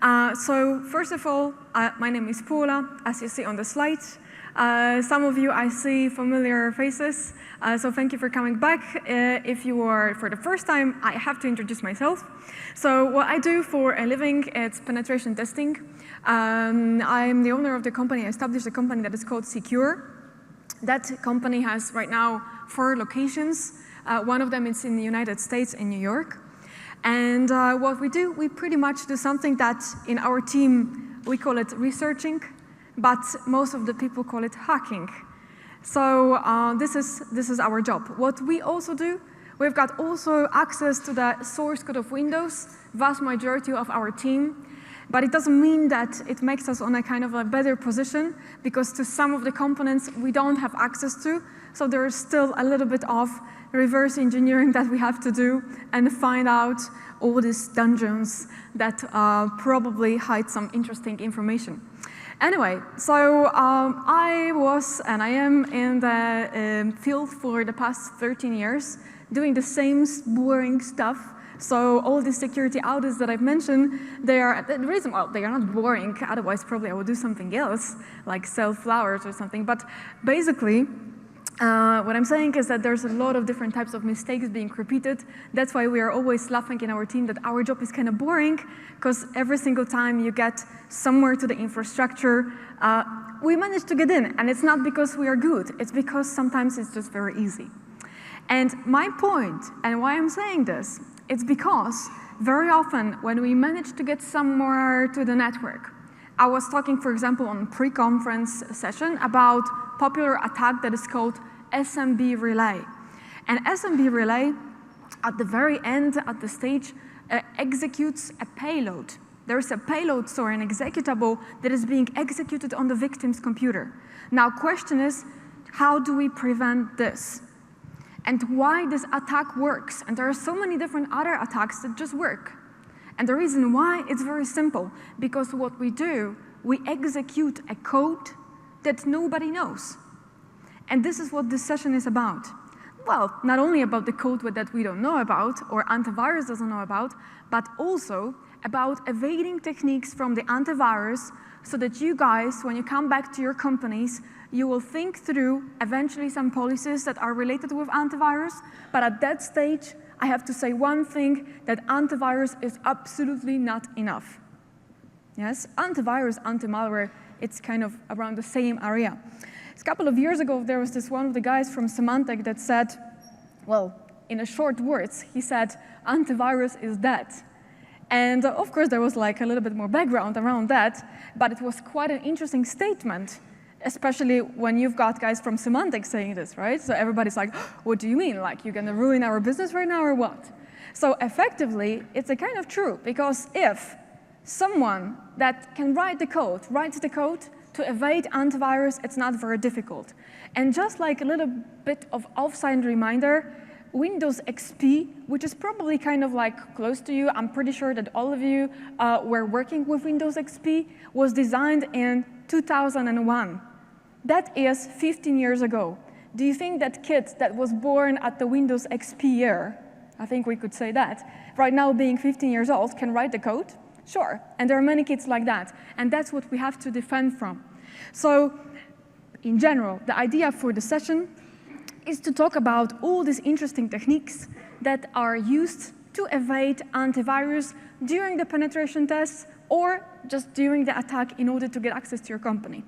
So first of all, my name is Paula, as you see on the slide. Some of you, I see familiar faces, so thank you for coming back. If you are for the first time, I have to introduce myself. So what I do for a living, it's penetration testing. I'm the owner of the company. I established a company that is called Secure. That company has right now 4 locations. One of them is in the United States, in New York. And what we do, we pretty much do something that in our team, we call it researching, but most of the people call it hacking. So this is our job. What we also do, we've got also access to the source code of Windows, vast majority of our team, but it doesn't mean that it makes us on a kind of a better position, because to some of the components we don't have access to, so there is still a little bit of reverse engineering that we have to do and find out all these dungeons that probably hide some interesting information. Anyway, so I was and I am in the field for the past 13 years, doing the same boring stuff. So all these security audits that I've mentioned, they are not boring, otherwise probably I would do something else, like sell flowers or something. But basically, what I'm saying is that there's a lot of different types of mistakes being repeated. That's why we are always laughing in our team that our job is kind of boring, because every single time you get somewhere to the infrastructure, we manage to get in. And it's not because we are good. It's because sometimes it's just very easy. And my point, and why I'm saying this, it's because very often when we manage to get somewhere to the network, I was talking, for example, on a pre-conference session about popular attack that is called SMB relay. And SMB relay, at the very end, at the stage, executes a payload. There is a payload, so an executable that is being executed on the victim's computer. Now, question is, how do we prevent this? And why this attack works? And there are so many different other attacks that just work. And the reason why, it's very simple. Because what we do, we execute a code that nobody knows. And this is what this session is about. Well, not only about the code that we don't know about, or antivirus doesn't know about, but also about evading techniques from the antivirus, so that you guys, when you come back to your companies, you will think through eventually some policies that are related with antivirus. But at that stage, I have to say one thing, that antivirus is absolutely not enough. Yes, antivirus, antimalware, it's kind of around the same area. A couple of years ago, there was this one of the guys from Symantec that said, well, in a short words, he said, antivirus is dead. And of course, there was like a little bit more background around that, but it was quite an interesting statement, especially when you've got guys from Symantec saying this, right? So everybody's like, what do you mean? Like, you're going to ruin our business right now or what? So effectively, it's a kind of true, because if someone that can writes the code to evade antivirus, it's not very difficult. And just like a little bit of offside reminder, Windows XP, which is probably kind of like close to you, I'm pretty sure that all of you were working with Windows XP, was designed in 2001. That is 15 years ago. Do you think that kid that was born at the Windows XP year, I think we could say that, right now being 15 years old, can write the code? Sure, and there are many kids like that, and that's what we have to defend from. So, in general, the idea for the session is to talk about all these interesting techniques that are used to evade antivirus during the penetration tests or just during the attack in order to get access to your company.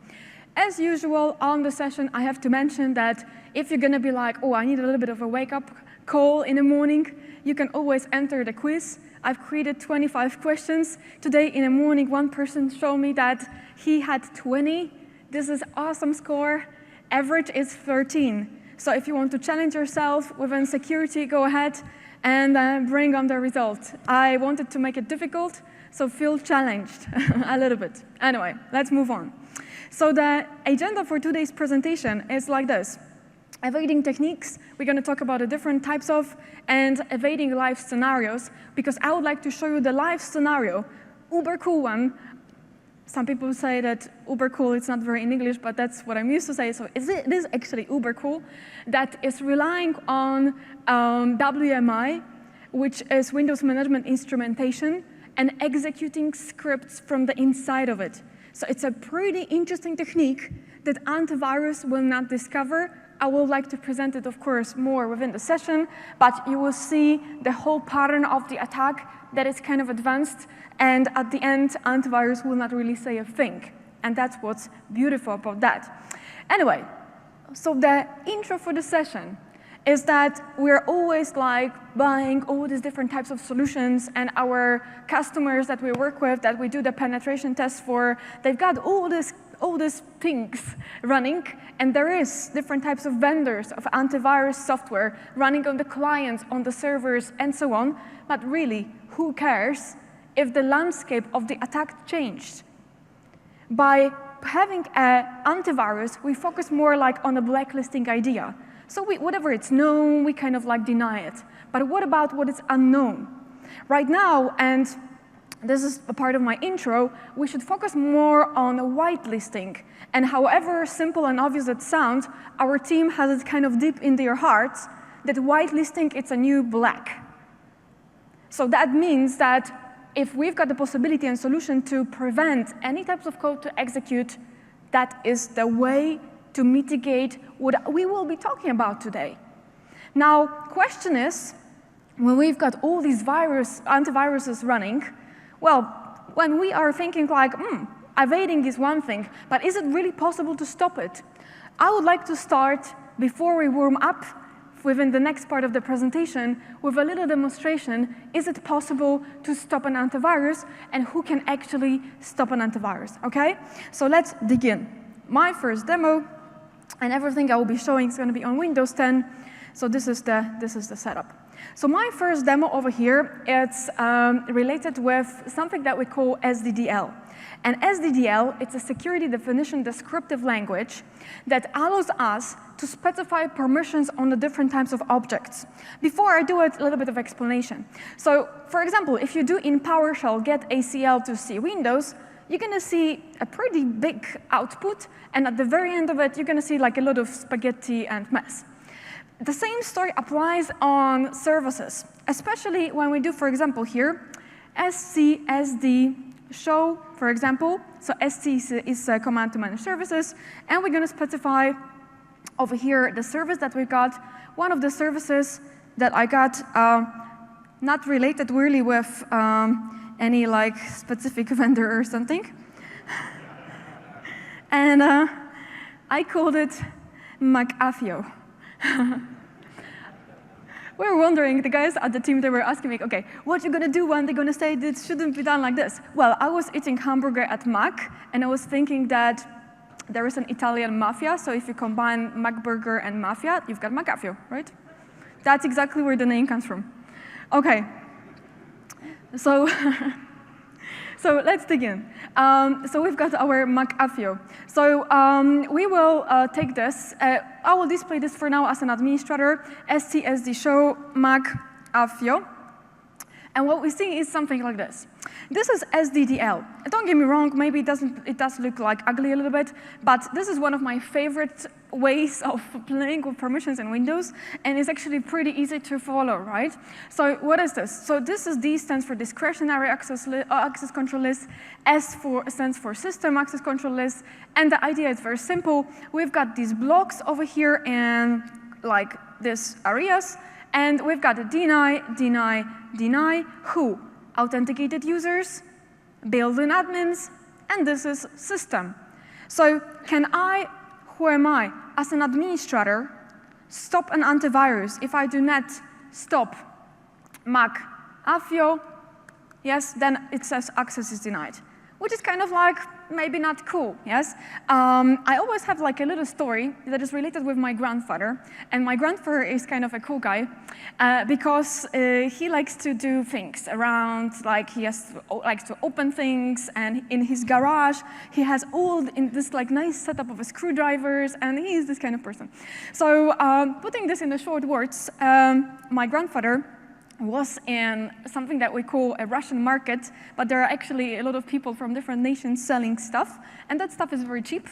As usual, on the session, I have to mention that if you're going to be like, oh, I need a little bit of a wake-up call in the morning, you can always enter the quiz. I've created 25 questions. Today in the morning, one person showed me that he had 20. This is awesome score. Average is 13. So if you want to challenge yourself within security, go ahead and bring on the result. I wanted to make it difficult, so feel challenged a little bit. Anyway, let's move on. So the agenda for today's presentation is like this. Evading techniques, we're going to talk about the different types of, and evading live scenarios, because I would like to show you the live scenario, uber cool one. Some people say that uber cool, it's not very in English, but that's what I'm used to say. So it is actually uber cool, that is relying on WMI, which is Windows Management Instrumentation, and executing scripts from the inside of it. So it's a pretty interesting technique that antivirus will not discover. I would like to present it, of course, more within the session, but you will see the whole pattern of the attack that is kind of advanced, and at the end, antivirus will not really say a thing. And that's what's beautiful about that. Anyway, so the intro for the session is that we're always like buying all these different types of solutions, and our customers that we work with, that we do the penetration tests for, they've got all these things running, and there is different types of vendors of antivirus software running on the clients, on the servers, and so on. But really, who cares if the landscape of the attack changed? By having an antivirus, we focus more like on a blacklisting idea. So whatever it's known, we kind of like deny it. But what about what is unknown? Right now, and this is a part of my intro, we should focus more on whitelisting. And however simple and obvious it sounds, our team has it kind of deep in their hearts that whitelisting, it's a new black. So that means that if we've got the possibility and solution to prevent any types of code to execute, that is the way to mitigate what we will be talking about today. Now, question is, when we've got all these antiviruses running, well, when we are thinking like, evading is one thing, but is it really possible to stop it? I would like to start, before we warm up, within the next part of the presentation, with a little demonstration. Is it possible to stop an antivirus, and who can actually stop an antivirus, okay? So let's dig in. My first demo, and everything I will be showing is going to be on Windows 10. So this is the setup. So my first demo over here, it's related with something that we call SDDL. And SDDL, it's a security definition descriptive language that allows us to specify permissions on the different types of objects. Before I do it, a little bit of explanation. So for example, if you do in PowerShell get ACL to see Windows, you're going to see a pretty big output, and at the very end of it, you're going to see like a lot of spaghetti and mess. The same story applies on services, especially when we do, for example, here, SCSD show, for example. So SC is a command to manage services, and we're going to specify over here the service that we got. One of the services that I got, not related really with any like specific vendor or something. And I called it McAfee. We were wondering, the guys at the team, they were asking me, okay, what are you going to do when they're going to say this shouldn't be done like this? Well, I was eating hamburger at Mac, and I was thinking that there is an Italian mafia, so if you combine McBurger and mafia, you've got McAfee, right? That's exactly where the name comes from. Okay. So, so let's dig in. So we've got our McAfee. So we will take this. I will display this for now as an administrator, SCSD show McAfee. And what we see is something like this. This is SDDL. Don't get me wrong, maybe it does look like ugly a little bit, but this is one of my favorite ways of playing with permissions in Windows, and it's actually pretty easy to follow, right? So what is this? So this is D stands for discretionary access control list, S stands for system access control list, and the idea is very simple. We've got these blocks over here and like these areas, and we've got a deny, deny, deny, who? Authenticated users, built-in admins, and this is system. So can I, who am I, as an administrator, stop an antivirus if I do not stop McAfee? Yes, then it says access is denied, which is kind of like maybe not cool, yes? I always have like a little story that is related with my grandfather, and my grandfather is kind of a cool guy because he likes to do things around, like he likes to open things, and in his garage he has all in this like nice setup of screwdrivers, and he is this kind of person. So putting this in the short words, my grandfather was in something that we call a Russian market, but there are actually a lot of people from different nations selling stuff, and that stuff is very cheap.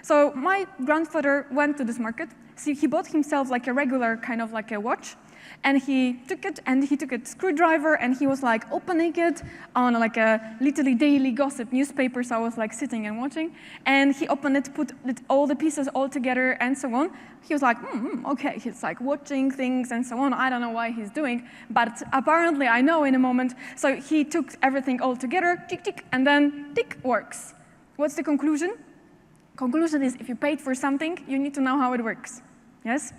So my grandfather went to this market. So he bought himself like a regular kind of like a watch, And he took it, and he took a screwdriver, and he was like opening it on like a literally daily gossip newspaper, so I was like sitting and watching. And he opened it, put all the pieces all together, and so on. He was like, okay, he's like watching things and so on. I don't know why he's doing, but apparently I know in a moment. So he took everything all together, tick, tick, and then tick, works. What's the conclusion? Conclusion is if you paid for something, you need to know how it works. Yes?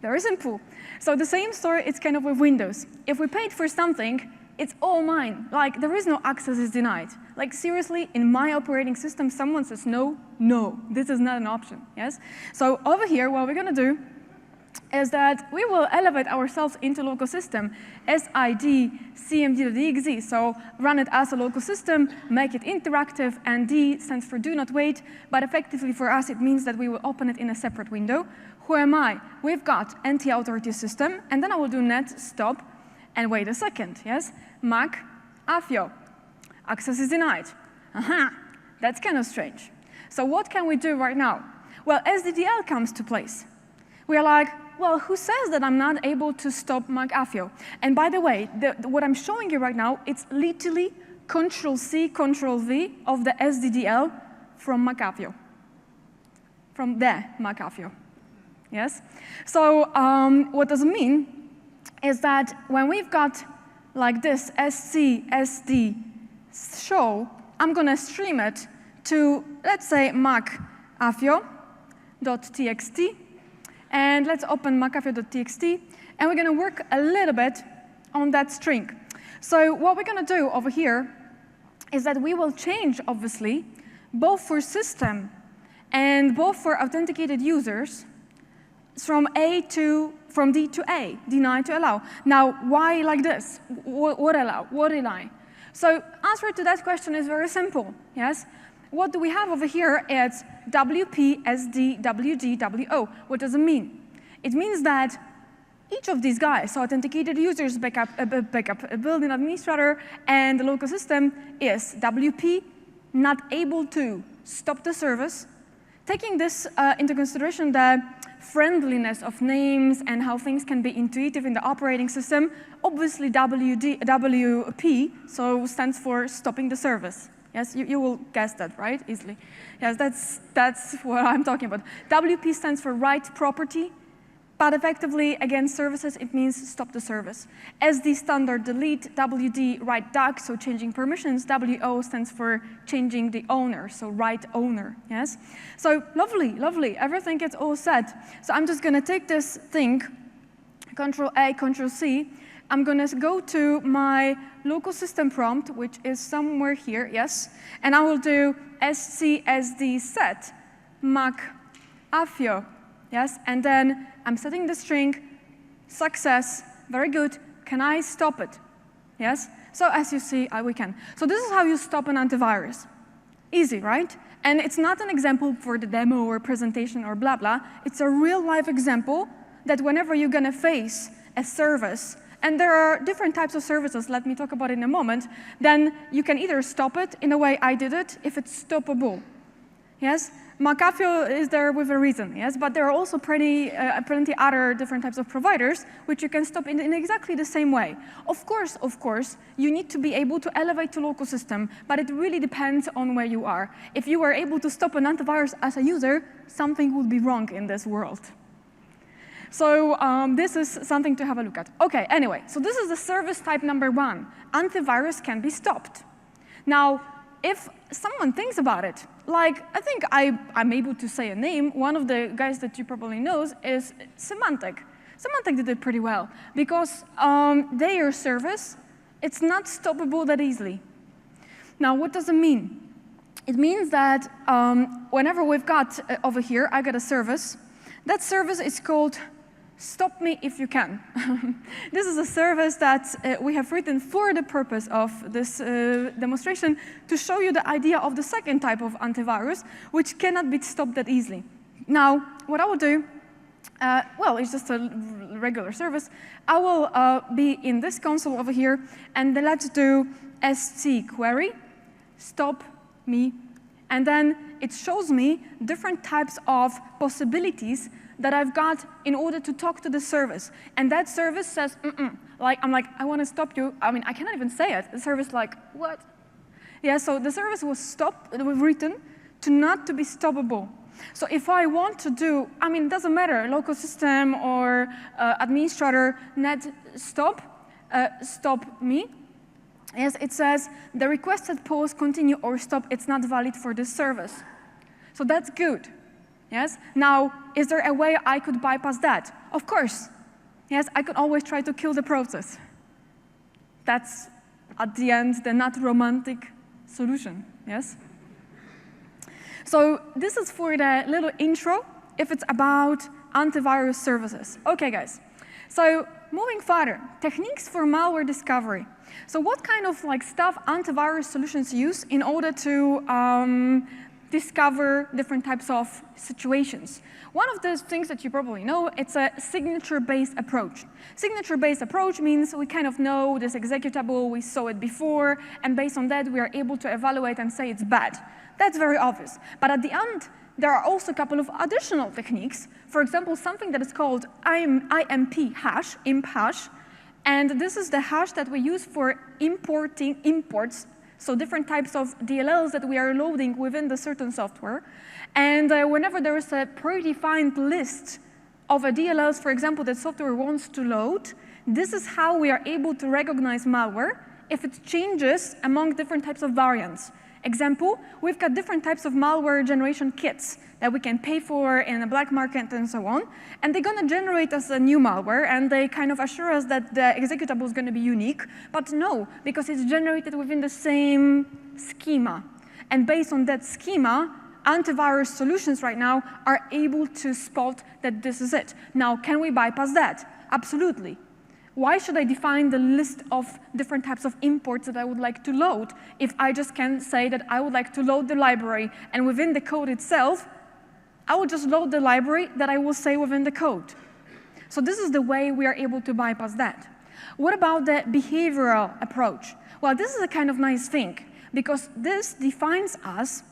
Very simple. So the same story, it's kind of with Windows. If we paid for something, it's all mine. Like, there is no access is denied. Like, seriously, in my operating system, someone says no, this is not an option, yes? So over here, what we're gonna do is that we will elevate ourselves into local system, SID cmd.exe, so run it as a local system, make it interactive, and D stands for do not wait, but effectively for us it means that we will open it in a separate window. Who am I? We've got anti-authority system, and then I will do net stop, and wait a second, yes? Mac Afio, access is denied. That's kind of strange. So what can we do right now? Well, SDDL comes to place. We are like, well, who says that I'm not able to stop MacAfio? And by the way, what I'm showing you right now, it's literally Control-C, Control-V of the SDDL from MacAfio, from the MacAfio, yes? So what does it mean is that when we've got like this SC, SD, show, I'm gonna stream it to, let's say, macafio.txt, and let's open macafio.txt, and we're gonna work a little bit on that string. So what we're gonna do over here is that we will change, obviously, both for system and both for authenticated users from D to A, deny to allow. Now, why like this? What allow? What deny? So answer to that question is very simple, yes? What do we have over here? It's WP, SD, WD, WO. What does it mean? It means that each of these guys, so authenticated users, backup building administrator, and the local system is WP, not able to stop the service. Taking this into consideration, the friendliness of names and how things can be intuitive in the operating system, obviously WP, so stands for stopping the service. Yes, you will guess that, right? Easily. Yes, that's what I'm talking about. WP stands for write property, but effectively, against services, it means stop the service. SD standard delete, WD write duck, so changing permissions. WO stands for changing the owner, so write owner, yes? So lovely, lovely, everything gets all set. So I'm just gonna take this thing, Control-A, Control-C, I'm gonna go to my local system prompt, which is somewhere here, yes, and I will do scSD set macafio, yes, and then I'm setting the string, success, very good, can I stop it? Yes, so as you see, we can. So this is how you stop an antivirus. Easy, right? And it's not an example for the demo or presentation or blah, blah. It's a real life example that whenever you're gonna face a service, and there are different types of services, let me talk about it in a moment, then you can either stop it in the way I did it, if it's stoppable. Yes? MacAfio is there with a reason, yes? But there are also plenty other different types of providers which you can stop in exactly the same way. Of course, you need to be able to elevate to local system, but it really depends on where you are. If you were able to stop an antivirus as a user, something would be wrong in this world. So this is something to have a look at. Okay, anyway, so this is the service type number 1. Antivirus can be stopped. Now, if someone thinks about it, like I think I'm able to say a name, one of the guys that you probably knows is Symantec. Symantec did it pretty well because their service, it's not stoppable that easily. Now, what does it mean? It means that whenever we've got over here, I got a service, that service is called Stop Me If You Can. This is a service that we have written for the purpose of this demonstration to show you the idea of the second type of antivirus, which cannot be stopped that easily. Now, what I will do, well, it's just a regular service. I will be in this console over here, and then let's do sc query, stop me, and then it shows me different types of possibilities that I've got in order to talk to the service. And that service says, I'm like, I want to stop you. I mean, I cannot even say it. The service like, what? Yeah, so the service was written to not to be stoppable. So if I want to do, I mean, it doesn't matter, local system or administrator, net stop me. Yes, it says the requested pause, continue, or stop, it's not valid for this service. So that's good. Yes? Now, is there a way I could bypass that? Of course. Yes, I could always try to kill the process. That's, at the end, the not romantic solution. Yes? So this is for the little intro, if it's about antivirus services. Okay, guys. So moving further, techniques for malware discovery. So what kind of stuff antivirus solutions use in order to discover different types of situations? One of those things that you probably know, it's a signature-based approach. Signature-based approach means we kind of know this executable, we saw it before, and based on that, we are able to evaluate and say it's bad. That's very obvious. But at the end, there are also a couple of additional techniques. For example, something that is called IMP hash, imp hash, and this is the hash that we use for imports, so different types of DLLs that we are loading within the certain software. And whenever there is a predefined list of DLLs, for example, that software wants to load, this is how we are able to recognize malware if it changes among different types of variants. Example, we've got different types of malware generation kits that we can pay for in the black market and so on, and they're going to generate us a new malware, and they kind of assure us that the executable is going to be unique, but no, because it's generated within the same schema. And based on that schema, antivirus solutions right now are able to spot that this is it. Now, can we bypass that? Absolutely. Why should I define the list of different types of imports that I would like to load if I just can say that I would like to load the library, and within the code itself, I will just load the library that I will say within the code. So this is the way we are able to bypass that. What about the behavioral approach? Well, this is a kind of nice thing, because this defines us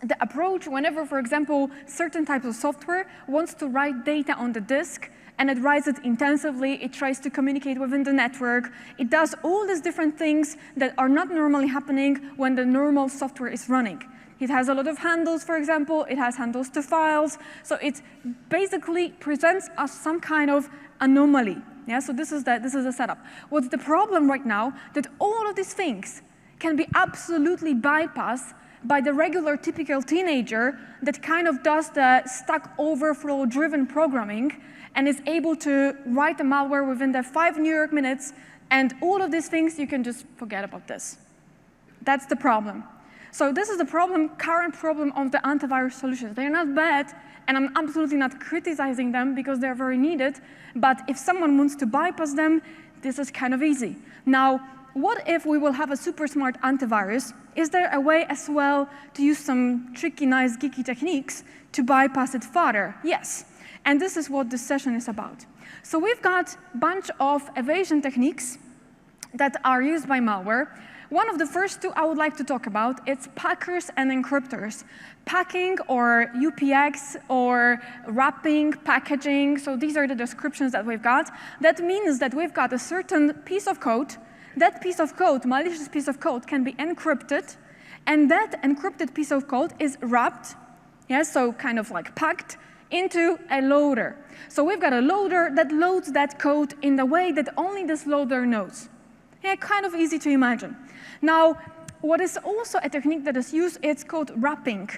the approach whenever, for example, certain types of software wants to write data on the disk, and it writes it intensively, it tries to communicate within the network, it does all these different things that are not normally happening when the normal software is running. It has a lot of handles, for example, it has handles to files, so it basically presents us some kind of anomaly. Yeah, so this is the setup. What's the problem right now? That all of these things can be absolutely bypassed by the regular typical teenager that kind of does the Stack Overflow-driven programming and is able to write a malware within the 5 New York minutes, and all of these things, you can just forget about this. That's the problem. So this is the problem, current problem of the antivirus solutions. They're not bad, and I'm absolutely not criticizing them because they're very needed, but if someone wants to bypass them, this is kind of easy. Now, what if we will have a super smart antivirus? Is there a way as well to use some tricky, nice, geeky techniques to bypass it further? Yes. And this is what this session is about. So we've got a bunch of evasion techniques that are used by malware. One of the first two I would like to talk about, it's packers and encryptors. Packing or UPX or wrapping, packaging, so these are the descriptions that we've got. That means that we've got a certain piece of code. That piece of code, malicious piece of code, can be encrypted, and that encrypted piece of code is wrapped, yeah, so kind of like packed, into a loader. So we've got a loader that loads that code in the way that only this loader knows. Yeah, kind of easy to imagine. Now, what is also a technique that is used, it's called wrapping.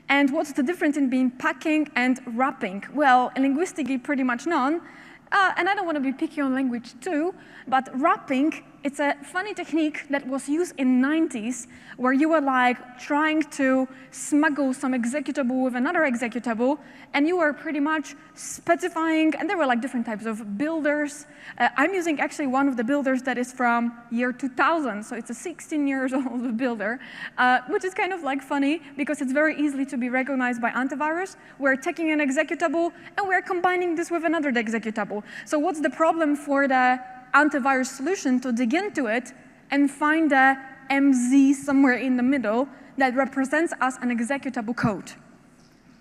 And what's the difference in being packing and wrapping? Well, linguistically, pretty much none. And I don't want to be picky on language too, but wrapping, it's a funny technique that was used in the 90s where you were like trying to smuggle some executable with another executable, and you were pretty much specifying, and there were like different types of builders. I'm using actually one of the builders that is from year 2000, so it's a 16 years old builder, which is kind of like funny because it's very easily to be recognized by antivirus. We're taking an executable and we're combining this with another executable. So what's the problem for the antivirus solution? To dig into it and find a MZ somewhere in the middle that represents as an executable code.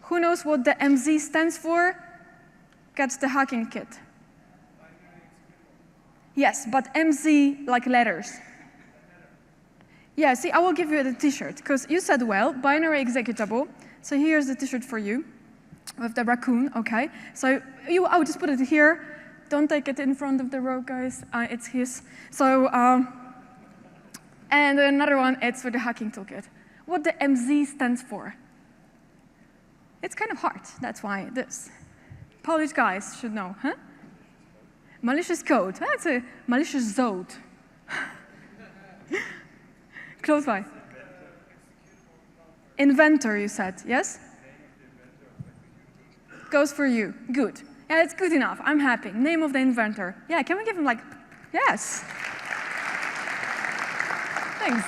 Who knows what the MZ stands for? gets the hacking kit? Yes, but MZ like letters. Yeah, see, I will give you the t-shirt, because you said, well, binary executable. So here's the t-shirt for you, with the raccoon, okay. So I will just put it here. Don't take it in front of the road, guys. It's his. So, and another one, it's for the hacking toolkit. What the MZ stands for? It's kind of hard, that's why this. Polish guys should know, huh? Malicious code, that's a malicious zode. Close by. Inventor, you said, yes? Goes for you, good. Yeah, it's good enough, I'm happy. Name of the inventor. Yeah, can we give him like, yes. Thanks.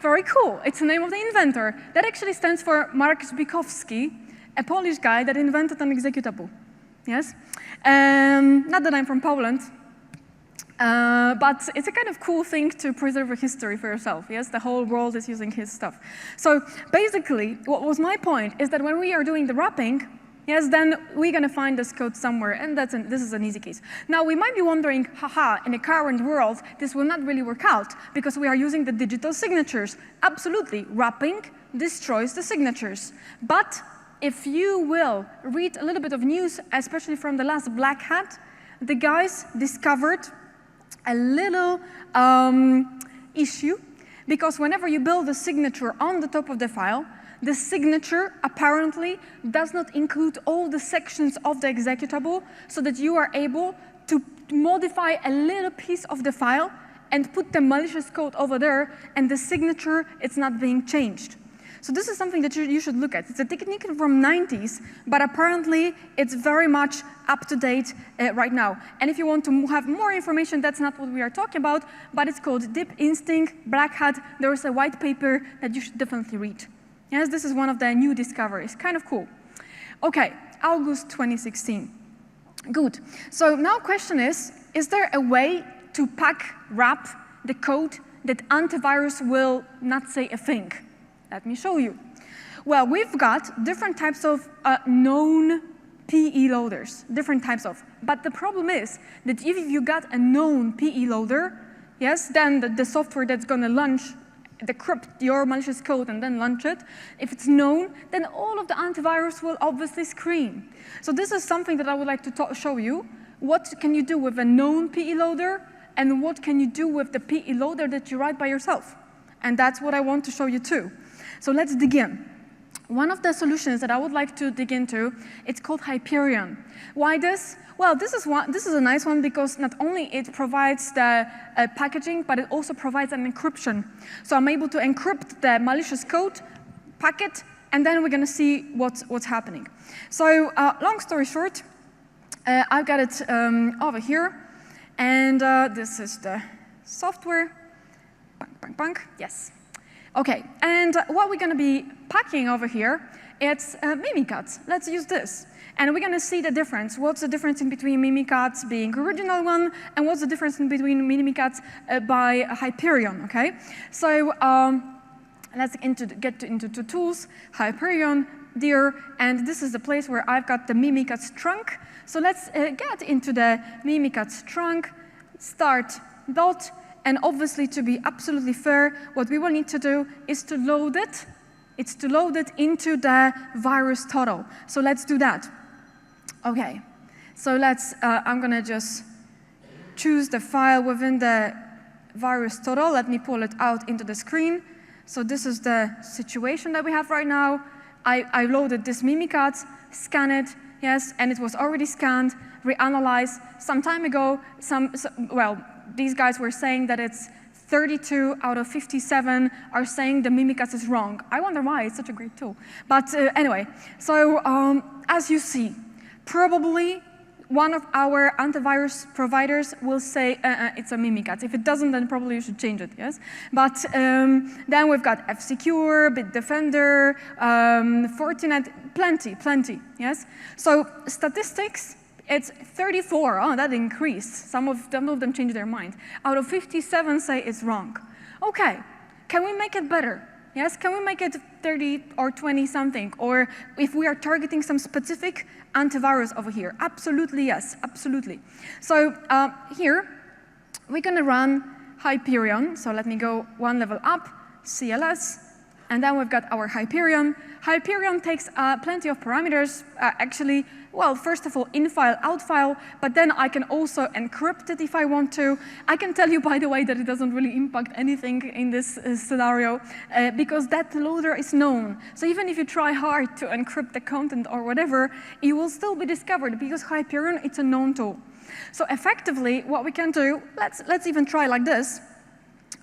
Very cool, it's the name of the inventor. That actually stands for Mark Zbikowski, a Polish guy that invented an executable. Yes? Not that I'm from Poland, but it's a kind of cool thing to preserve a history for yourself, yes? The whole world is using his stuff. So basically, what was my point is that when we are doing the wrapping, yes, then we're going to find this code somewhere, and this is an easy case. Now, we might be wondering, haha, in the current world, this will not really work out, because we are using the digital signatures. Absolutely, wrapping destroys the signatures. But if you will read a little bit of news, especially from the last Black Hat, the guys discovered a little issue, because whenever you build a signature on the top of the file, the signature apparently does not include all the sections of the executable, so that you are able to modify a little piece of the file and put the malicious code over there, and the signature is not being changed. So this is something that you should look at. It's a technique from 90s, but apparently it's very much up to date right now. And if you want to have more information, that's not what we are talking about, but it's called Deep Instinct, Black Hat. There is a white paper that you should definitely read. Yes, this is one of the new discoveries. Kind of cool. Okay, August 2016. Good. So now question is there a way to wrap the code that antivirus will not say a thing? Let me show you. Well, we've got different types of known PE loaders, different types of. But the problem is that if you got a known PE loader, yes, then the software that's going to launch, decrypt your malicious code and then launch it, if it's known, then all of the antivirus will obviously screen. So this is something that I would like to show you. What can you do with a known PE loader, and what can you do with the PE loader that you write by yourself? And that's what I want to show you too. So let's dig in. One of the solutions that I would like to dig into, it's called Hyperion. Why this? Well, this is a nice one because not only it provides the packaging, but it also provides an encryption. So I'm able to encrypt the malicious code, packet, and then we're going to see what's happening. So long story short, I've got it over here, and this is the software. Bang, bang, bang. Yes. Okay, and what we're going to be packing over here, it's Mimikatz. Let's use this. And we're going to see the difference. What's the difference in between Mimikatz being original one, and what's the difference in between Mimikatz by Hyperion, okay? So let's get into the tools, Hyperion, dir, and this is the place where I've got the Mimikatz trunk. So let's get into the Mimikatz trunk, start dot, and obviously, to be absolutely fair, what we will need to do is to load it. It's to load it into the virus total. So let's do that. Okay. So I'm going to just choose the file within the virus total. Let me pull it out into the screen. So this is the situation that we have right now. I loaded this Mimikatz, scan it, yes, and it was already scanned, reanalyzed some time ago. These guys were saying that it's 32 out of 57 are saying the Mimikatz is wrong. I wonder why, it's such a great tool. But anyway, so as you see, probably one of our antivirus providers will say it's a Mimikatz. If it doesn't, then probably you should change it, yes? But then we've got F-Secure, Bitdefender, Fortinet, plenty, yes? So statistics, it's 34, oh, that increased. Some of them changed their mind. Out of 57 say it's wrong. Okay, can we make it better? Yes, can we make it 30 or 20 something? Or if we are targeting some specific antivirus over here? Absolutely yes, absolutely. So here, we're going to run Hyperion. So let me go one level up, CLS, and then we've got our Hyperion. Hyperion takes plenty of parameters, actually. Well, first of all, in-file, out-file, but then I can also encrypt it if I want to. I can tell you, by the way, that it doesn't really impact anything in this scenario because that loader is known. So even if you try hard to encrypt the content or whatever, it will still be discovered because Hyperion, it's a known tool. So effectively, what we can do, let's even try like this.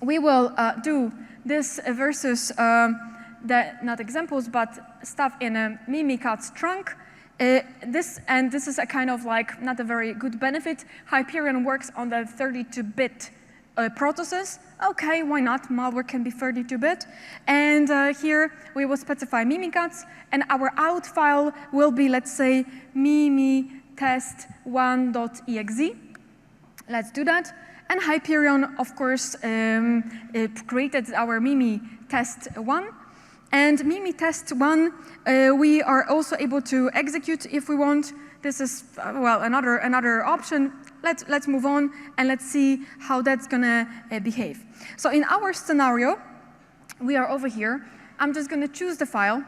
We will do this versus not examples, but stuff in a Mimikatz trunk. This is a kind of like not a very good benefit. Hyperion works on the 32-bit processes. Okay, why not? Malware can be 32-bit. And here we will specify Mimikatz, and our out file will be, let's say, mimitest1.exe. Let's do that. And Hyperion, of course, created our mimitest1. And mimitest1, we are also able to execute if we want. This is, well, another option. Let's move on and let's see how that's going to behave. So in our scenario, we are over here. I'm just going to choose the file.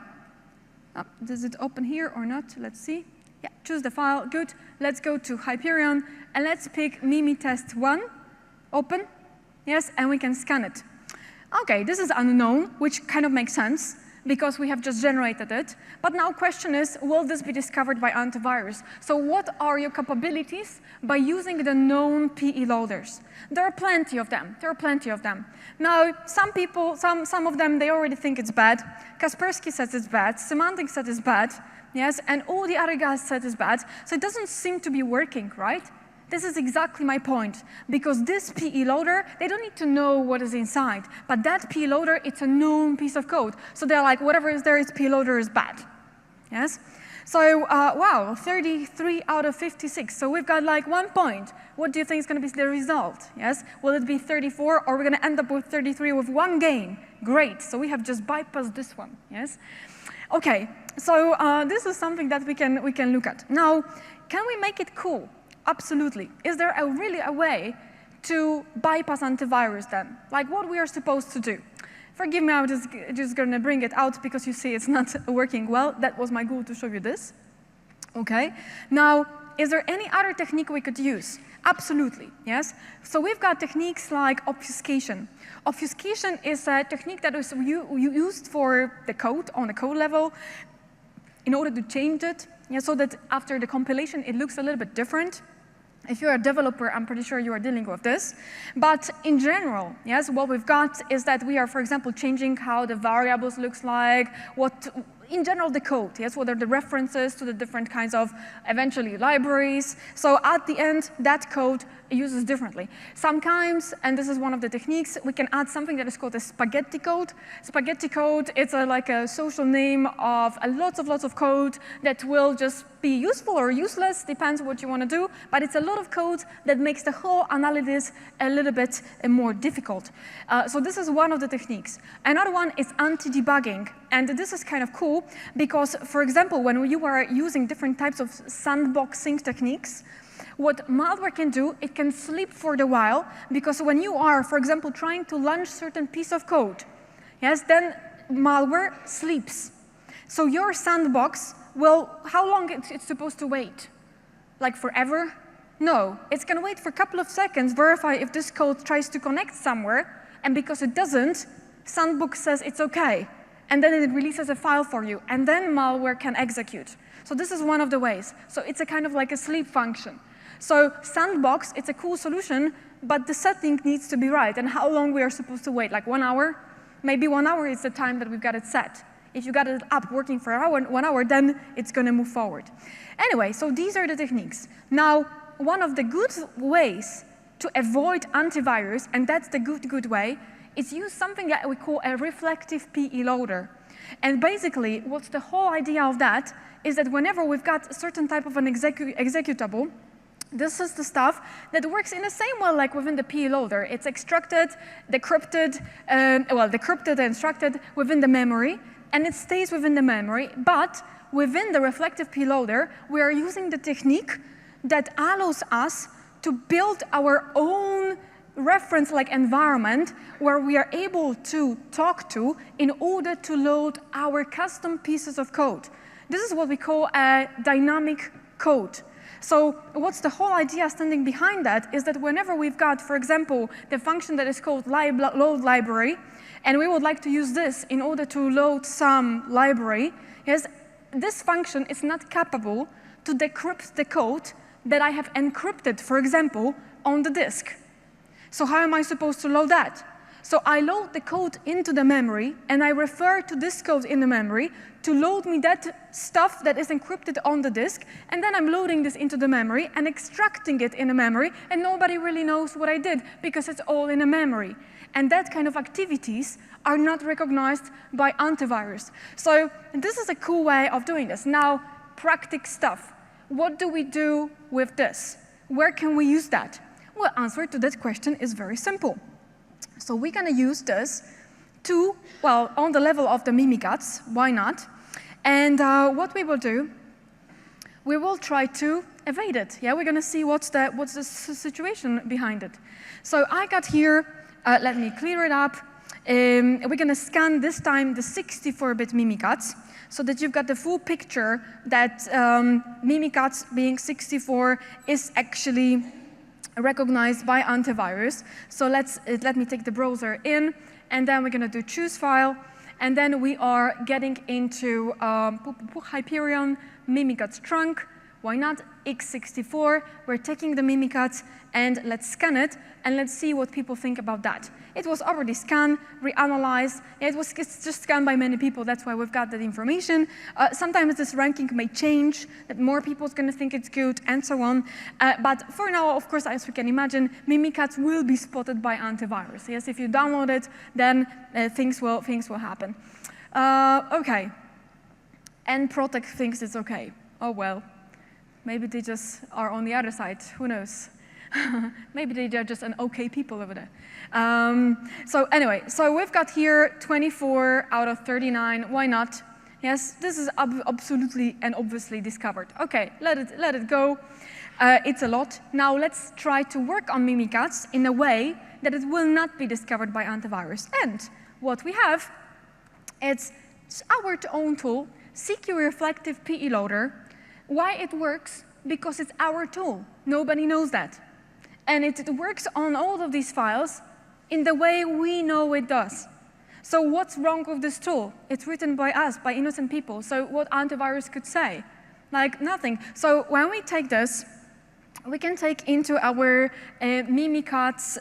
Does it open here or not? Let's see. Yeah, choose the file. Good. Let's go to Hyperion and let's pick mimitest1. Open. Yes, and we can scan it. Okay, this is unknown, which kind of makes sense because we have just generated it. But now question is, will this be discovered by antivirus? So what are your capabilities by using the known PE loaders? There are plenty of them. There are plenty of them. Now, some people, some of them, they already think it's bad. Kaspersky says it's bad. Symantec said it's bad. Yes, and all the other guys said it's bad. So it doesn't seem to be working, right? This is exactly my point, because this PE loader, they don't need to know what is inside, but that PE loader, it's a known piece of code. So they're like, whatever is there, its PE loader is bad. Yes? So, wow, 33 out of 56. So we've got like 1 point. What do you think is going to be the result? Yes? Will it be 34, or we're going to end up with 33 with 1 gain? Great. So we have just bypassed this one. Yes? Okay. So this is something that we can look at. Now, can we make it cool? Absolutely. Is there really a way to bypass antivirus then? Like what we are supposed to do? Forgive me, I'm just going to bring it out because you see it's not working well. That was my goal to show you this. Okay. Now, is there any other technique we could use? Absolutely, yes. So we've got techniques like obfuscation. Obfuscation is a technique that is used for the code on the code level in order to change it, yeah, so that after the compilation it looks a little bit different. If you're a developer, I'm pretty sure you are dealing with this. But in general, yes, what we've got is that we are, for example, changing how the variables looks like, in general, the code, yes, what are the references to the different kinds of, eventually, libraries. So at the end, that code uses differently. Sometimes, and this is one of the techniques, we can add something that is called a spaghetti code. Spaghetti code, it's like a social name of lots of code that will just be useful or useless, depends what you want to do, but it's a lot of code that makes the whole analysis a little bit more difficult. So this is one of the techniques. Another one is anti-debugging, and this is kind of cool because, for example, when you are using different types of sandboxing techniques, what malware can do, it can sleep for a while, because when you are, for example, trying to launch certain piece of code, yes, then malware sleeps. So your sandbox will, how long it's supposed to wait? Like forever? No, it's going to wait for a couple of seconds, verify if this code tries to connect somewhere, and because it doesn't, sandbox says it's okay, and then it releases a file for you, and then malware can execute. So this is one of the ways. So it's a kind of like a sleep function. So sandbox, it's a cool solution, but the setting needs to be right, and how long we are supposed to wait, like 1 hour? Maybe 1 hour is the time that we've got it set. If you got it up working for 1 hour, then it's going to move forward. Anyway, so these are the techniques. Now, one of the good ways to avoid antivirus, and that's the good way, is use something that we call a reflective PE loader. And basically, what's the whole idea of that is that whenever we've got a certain type of an executable, This is the stuff that works in the same way like within the PE loader. It's extracted, decrypted, decrypted and extracted within the memory, and it stays within the memory, but within the reflective PE loader, we are using the technique that allows us to build our own reference-like environment where we are able to talk to in order to load our custom pieces of code. This is what we call a dynamic code. So what's the whole idea standing behind that is that whenever we've got, for example, the function that is called load library, and we would like to use this in order to load some library, yes, this function is not capable to decrypt the code that I have encrypted, for example, on the disk. So how am I supposed to load that? So I load the code into the memory, and I refer to this code in the memory to load me that stuff that is encrypted on the disk, and then I'm loading this into the memory and extracting it in the memory, and nobody really knows what I did because it's all in the memory. And that kind of activities are not recognized by antivirus. So this is a cool way of doing this. Now, practical stuff. What do we do with this? Where can we use that? Well, answer to that question is very simple. So we're going to use this to, well, on the level of the Mimikatz, why not? And what we will do, we will try to evade it. Yeah, we're going to see what's the situation behind it. So I got here, let me clear it up. We're going to scan this time the 64-bit Mimikatz so that you've got the full picture that Mimikatz being 64 is actually recognized by antivirus. So let me take the browser in, and then we're going to do choose file, and then we are getting into Hyperion Mimikatz trunk. Why not x64? We're taking the Mimikatz and let's scan it, and let's see what people think about that. It was already scanned, reanalyzed. It's just scanned by many people. That's why we've got that information. Sometimes this ranking may change, that more people are going to think it's good, and so on. But for now, of course, as we can imagine, Mimikatz will be spotted by antivirus. Yes, if you download it, then things will happen. OK. And Protect thinks it's OK. Oh, well. Maybe they just are on the other side. Who knows? Maybe they're just an OK people over there. So anyway, so we've got here 24 out of 39. Why not? Yes, this is absolutely and obviously discovered. OK, let it go. It's a lot. Now let's try to work on Mimikatz in a way that it will not be discovered by antivirus. And what we have, it's our own tool, CQ Reflective PE Loader. Why it works? Because it's our tool. Nobody knows that. And it works on all of these files in the way we know it does. So what's wrong with this tool? It's written by us, by innocent people. So what antivirus could say? Like nothing. So when we take this, we can take into our Mimikatz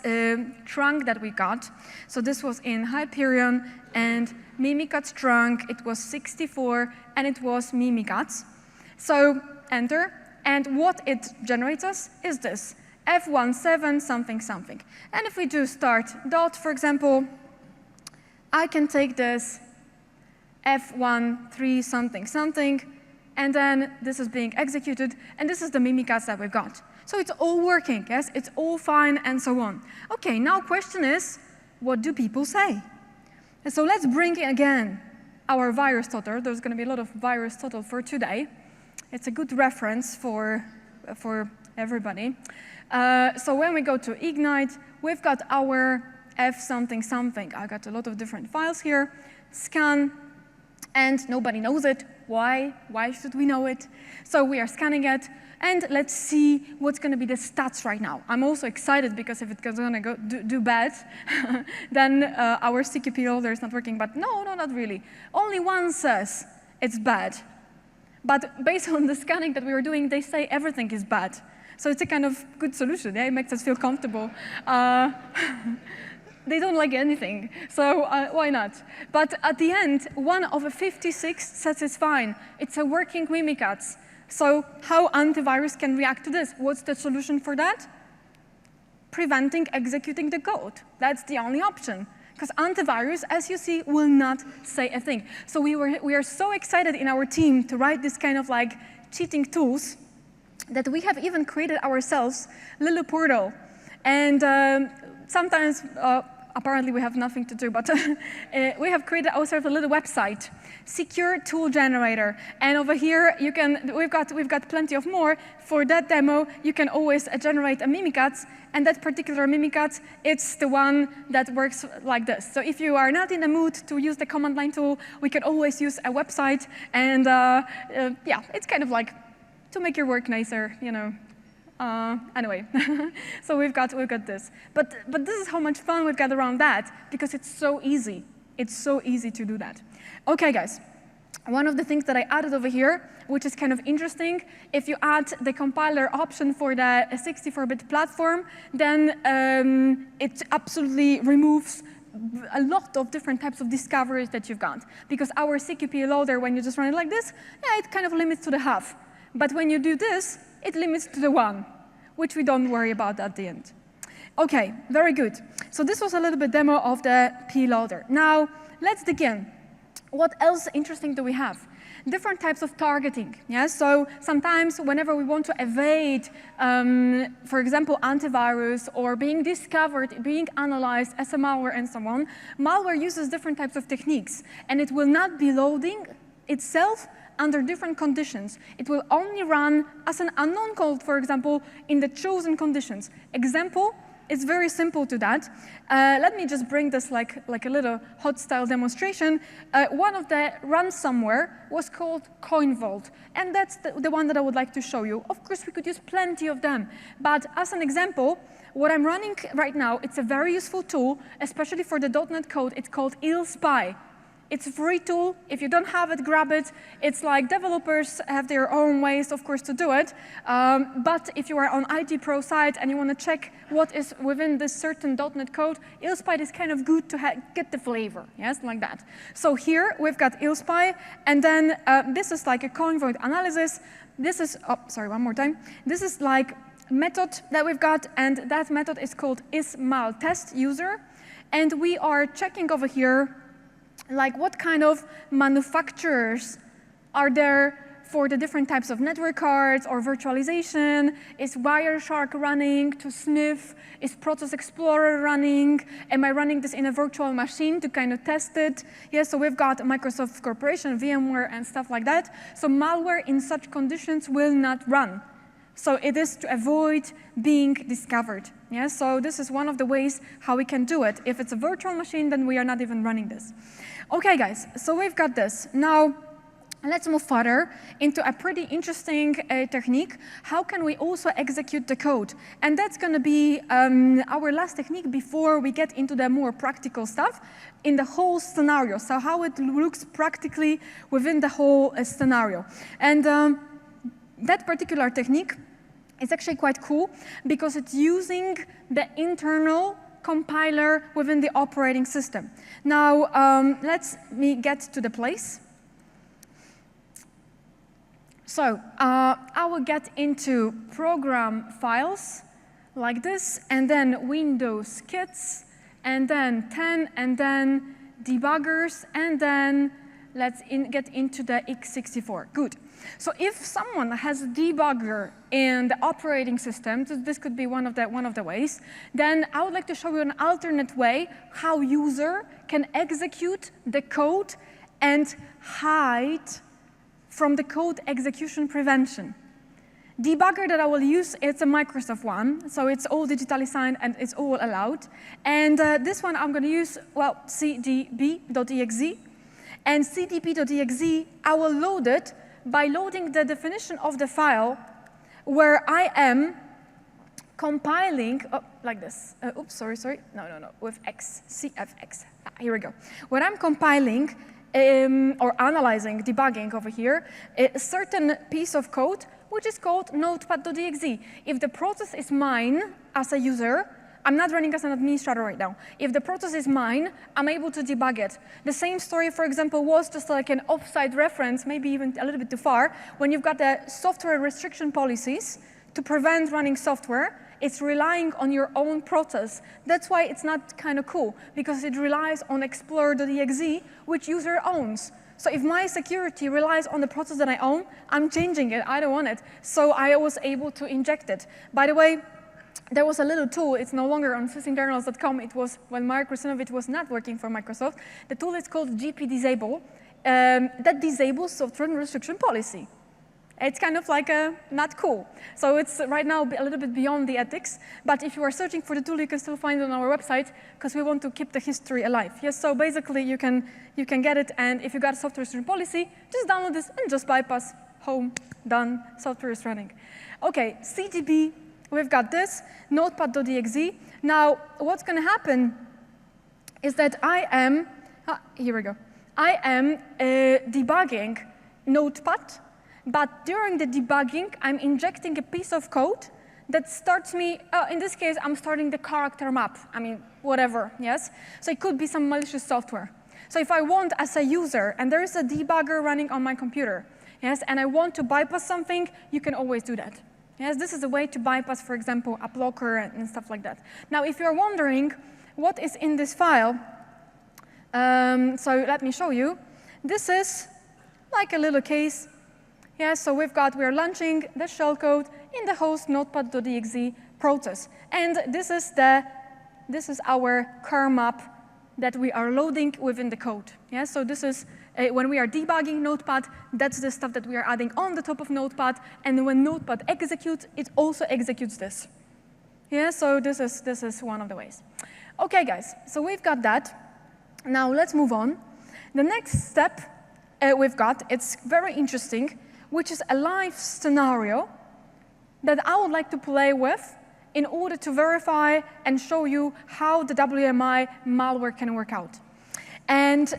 trunk that we got. So this was in Hyperion, and Mimikatz trunk, it was 64, and it was Mimikatz. So enter, and what it generates us is this, F17 something something. And if we do start dot, for example, I can take this F13 something something, and then this is being executed, and this is the Mimikatz that we've got. So it's all working, yes? It's all fine, and so on. OK, now question is, what do people say? And so let's bring in again our VirusTotal. There's going to be a lot of VirusTotal for today. It's a good reference for everybody. So when we go to Ignite, we've got our F something something. I got a lot of different files here. Scan, and nobody knows it. Why? Why should we know it? So we are scanning it, and let's see what's going to be the stats right now. I'm also excited because if it's going to go do bad, then our CQP loader is not working. But no, not really. Only one says it's bad. But based on the scanning that we were doing, they say everything is bad. So it's a kind of good solution. Yeah? It makes us feel comfortable. They don't like anything, so why not? But at the end, 1 of 56 says it's fine. It's a working Mimikatz. So how antivirus can react to this? What's the solution for that? Preventing executing the code. That's the only option. Because antivirus, as you see, will not say a thing. So we are so excited in our team to write this kind of like cheating tools that we have even created ourselves a little portal. And sometimes, apparently we have nothing to do, but we have created ourselves a little website, secure tool generator. And over here, we've got plenty of more. For that demo, you can always generate a Mimikatz, and that particular Mimikatz, it's the one that works like this. So if you are not in the mood to use the command line tool, we can always use a website, and yeah, it's kind of like to make your work nicer, you know. Anyway, so we've got this. But this is how much fun we've got around that, because it's so easy. It's so easy to do that. OK, guys. One of the things that I added over here, which is kind of interesting, if you add the compiler option for the 64-bit platform, then it absolutely removes a lot of different types of discoveries that you've got. Because our CQP loader, when you just run it like this, yeah, it kind of limits to the half. But when you do this, it limits to the 1, which we don't worry about at the end. OK, very good. So this was a little bit demo of the P-loader. Now, let's dig in. What else interesting do we have? Different types of targeting. Yeah? So sometimes whenever we want to evade, for example, antivirus or being discovered, being analyzed as a malware and so on, malware uses different types of techniques. And it will not be loading itself under different conditions. It will only run as an unknown code, for example, in the chosen conditions. Example, it's very simple to that. Let me just bring this like a little hot-style demonstration. One of the ransomware was called CoinVault, and that's the one that I would like to show you. Of course, we could use plenty of them, but as an example, what I'm running right now, it's a very useful tool, especially for the .NET code. It's called ILSpy. It's a free tool. If you don't have it, grab it. It's like developers have their own ways, of course, to do it. But if you are on IT Pro site and you want to check what is within this certain .NET code, ILSpy is kind of good to get the flavor, yes, like that. So here we've got ILSpy, and then this is like a CoinVault analysis. This is, oh, sorry, one more time. This is like method that we've got, and that method is called ismaltestUser. And we are checking over here like what kind of manufacturers are there for the different types of network cards or virtualization. Is Wireshark running to sniff? Is Process Explorer running? Am I running this in a virtual machine to kind of test it? Yes, so we've got Microsoft Corporation, VMware, and stuff like that. So malware in such conditions will not run. So it is to avoid being discovered. Yeah? So this is one of the ways how we can do it. If it's a virtual machine, then we are not even running this. OK, guys, so we've got this. Now, let's move further into a pretty interesting technique. How can we also execute the code? And that's going to be our last technique before we get into the more practical stuff in the whole scenario. So how it looks practically within the whole scenario. And that particular technique is actually quite cool because it's using the internal compiler within the operating system. Now, let's get to the place. So I will get into program files like this, and then Windows kits, and then 10, and then debuggers, and then let's get into the x64. Good. So if someone has a debugger in the operating system, this could be one of the ways, then I would like to show you an alternate way how user can execute the code and hide from the code execution prevention. Debugger that I will use, it's a Microsoft one, so it's all digitally signed and it's all allowed. And this one I'm going to use, well, cdb.exe. And cdb.exe, I will load it by loading the definition of the file where I am compiling, oh, like this. Oops, sorry. No, with X, cfx. Here we go. When I'm compiling or analyzing, debugging over here, a certain piece of code, which is called notepad.exe. If the process is mine as a user, I'm not running as an administrator right now. If the process is mine, I'm able to debug it. The same story, for example, was just like an offsite reference, maybe even a little bit too far, when you've got the software restriction policies to prevent running software. It's relying on your own process. That's why it's not kind of cool, because it relies on explorer.exe, which user owns. So if my security relies on the process that I own, I'm changing it. I don't want it. So I was able to inject it. By the way, there was a little tool. It's no longer on systeminternals.com. It was when Mark Rusinovich was not working for Microsoft. The tool is called GP-Disable. That disables software restriction policy. It's kind of like not cool. So it's right now a little bit beyond the ethics. But if you are searching for the tool, you can still find it on our website because we want to keep the history alive. Yes, so basically you can get it, and if you got a software restriction policy, just download this and just bypass. Home, done, software is running. Okay, CDB, we've got this, notepad.exe. Now, what's going to happen is that I am debugging Notepad. But during the debugging, I'm injecting a piece of code that starts me, in this case, I'm starting the character map. I mean, whatever, yes? So it could be some malicious software. So if I want, as a user, and there is a debugger running on my computer, yes, and I want to bypass something, you can always do that. Yes, this is a way to bypass, for example, a blocker and stuff like that. Now, if you're wondering what is in this file, so let me show you. This is like a little case. Yeah, so we're launching the shellcode in the host notepad.exe process. And this is our car map that we are loading within the code. Yeah, so this is, when we are debugging Notepad, that's the stuff that we are adding on the top of Notepad. And when Notepad executes, it also executes this. Yeah, so this is one of the ways. Okay, guys, so we've got that. Now let's move on. The next step we've got, it's very interesting, which is a live scenario that I would like to play with in order to verify and show you how the WMI malware can work out. And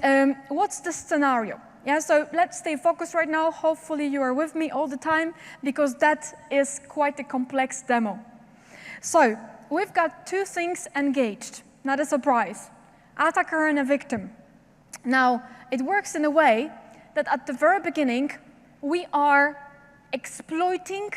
what's the scenario? Yeah, so let's stay focused right now. Hopefully you are with me all the time, because that is quite a complex demo. So we've got two things engaged, not a surprise. Attacker and a victim. Now, it works in a way that at the very beginning, we are exploiting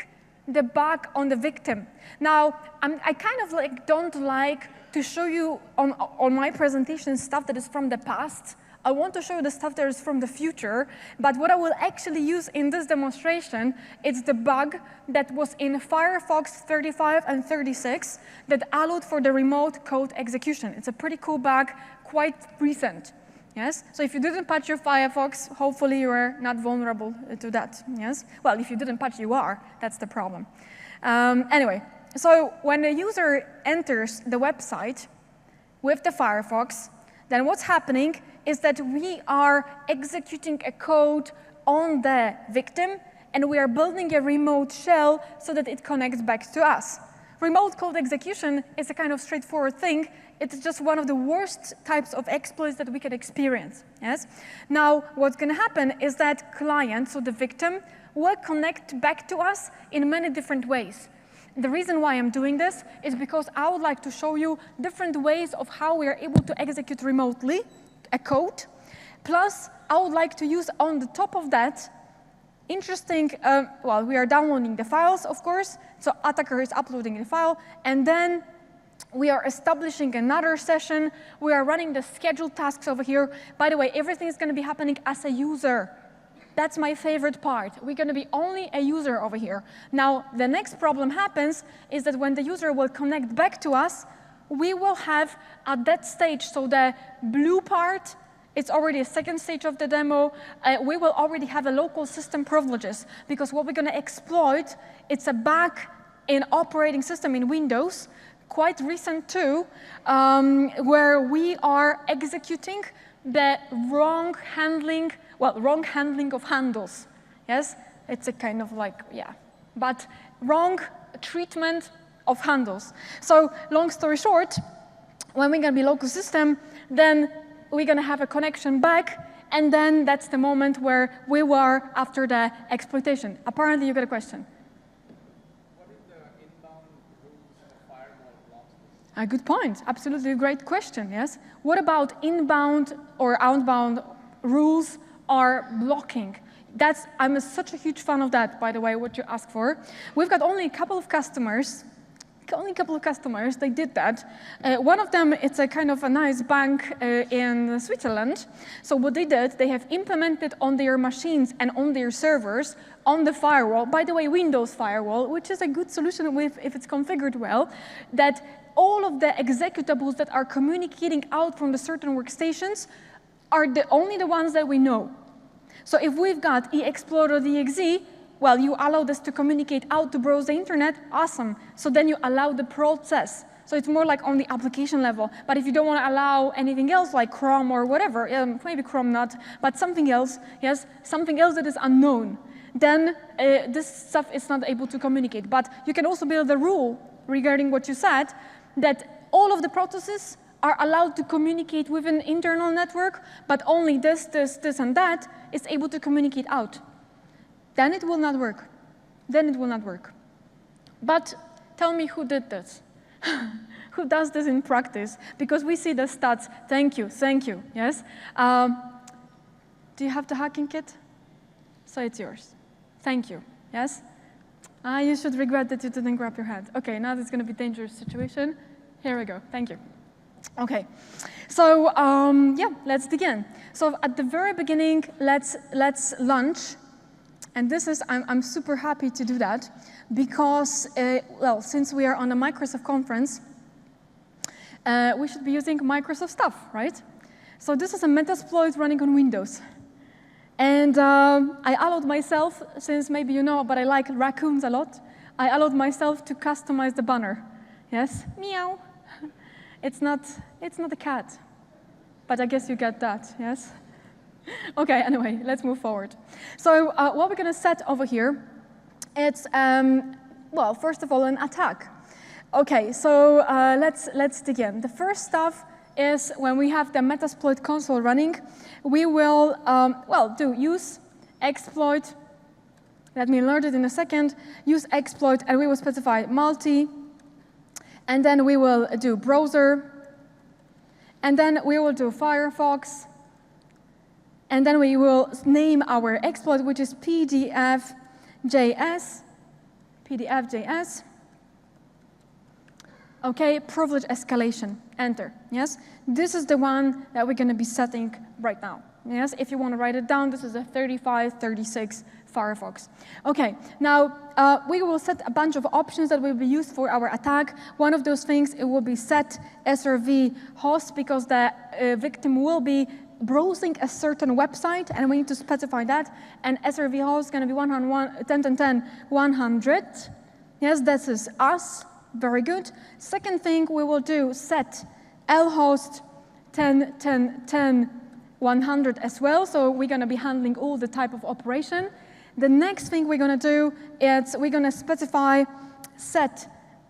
the bug on the victim. Now, I kind of don't like to show you on my presentation stuff that is from the past. I want to show you the stuff that is from the future, but what I will actually use in this demonstration is the bug that was in Firefox 35 and 36 that allowed for the remote code execution. It's a pretty cool bug, quite recent. Yes, so if you didn't patch your Firefox, hopefully you are not vulnerable to that, yes? Well, if you didn't patch, you are, that's the problem. Anyway, so when the user enters the website with the Firefox, then what's happening is that we are executing a code on the victim, and we are building a remote shell so that it connects back to us. Remote code execution is a kind of straightforward thing. It's just one of the worst types of exploits that we can experience, yes? Now, what's going to happen is that client, so the victim, will connect back to us in many different ways. The reason why I'm doing this is because I would like to show you different ways of how we are able to execute remotely a code. Plus, I would like to use on the top of that interesting, well, we are downloading the files, of course, so attacker is uploading the file, and then we are establishing another session. We are running the scheduled tasks over here. By the way, everything is going to be happening as a user. That's my favorite part. We're going to be only a user over here. Now, the next problem happens is that when the user will connect back to us, we will have at that stage, so the blue part, it's already a second stage of the demo, we will already have a local system privileges, because what we're going to exploit, it's a bug in operating system in Windows, quite recent too, where we are executing the wrong handling of handles. Yes, it's a kind of like, yeah, but wrong treatment of handles. So long story short, when we're going to be local system, then we're going to have a connection back, and then that's the moment where we were after the exploitation. Apparently, you got a question. What is the inbound rules of firewall blocks? A good point. Absolutely great question, yes. What about inbound or outbound rules are blocking? I'm such a huge fan of that, by the way, what you asked for. We've got only a couple of customers only a couple of customers, they did that. One of them, it's a kind of a nice bank in Switzerland. So what they did, they have implemented on their machines and on their servers, on the firewall, by the way, Windows firewall, which is a good solution if it's configured well, that all of the executables that are communicating out from the certain workstations are only the ones that we know. So if we've got explorer.exe, well, you allow this to communicate out to browse the internet, awesome. So then you allow the process. So it's more like on the application level. But if you don't want to allow anything else like Chrome or whatever, maybe Chrome not, but something else, yes, something else that is unknown, then this stuff is not able to communicate. But you can also build a rule regarding what you said, that all of the processes are allowed to communicate with an internal network, but only this, and that is able to communicate out. Then it will not work. Then it will not work. But tell me who did this. Who does this in practice? Because we see the stats. Thank you, yes? Do you have the hacking kit? So it's yours. Thank you, yes? You should regret that you didn't grab your hand. OK, now it's going to be a dangerous situation. Here we go. Thank you. OK, so yeah, let's begin. So at the very beginning, let's launch. And this is, I'm super happy to do that because, well, since we are on a Microsoft conference, we should be using Microsoft stuff, right? So this is a Metasploit running on Windows. And I allowed myself, since maybe you know, but I like raccoons a lot, I allowed myself to customize the banner. Yes? Meow. It's not a cat. But I guess you get that, yes? OK, anyway, let's move forward. So what we're going to set over here, it's, well, first of all, an attack. OK, so let's dig in. The first stuff is when we have the Metasploit console running, we will, well, do use exploit. Let me alert it in a second. Use exploit, and we will specify multi. And then we will do browser. And then we will do Firefox. And then we will name our exploit, which is PDF.js. PDF.js. OK, privilege escalation. Enter. Yes? This is the one that we're going to be setting right now. Yes? If you want to write it down, this is a 3536 Firefox. OK, now we will set a bunch of options that will be used for our attack. One of those things, it will be set SRV host, because the victim will be browsing a certain website, and we need to specify that. And SRV host is going to be 100. Yes, this is us. Very good. Second thing we will do, set lhost 100 as well. So we're going to be handling all the type of operation. The next thing we're going to do is we're going to specify set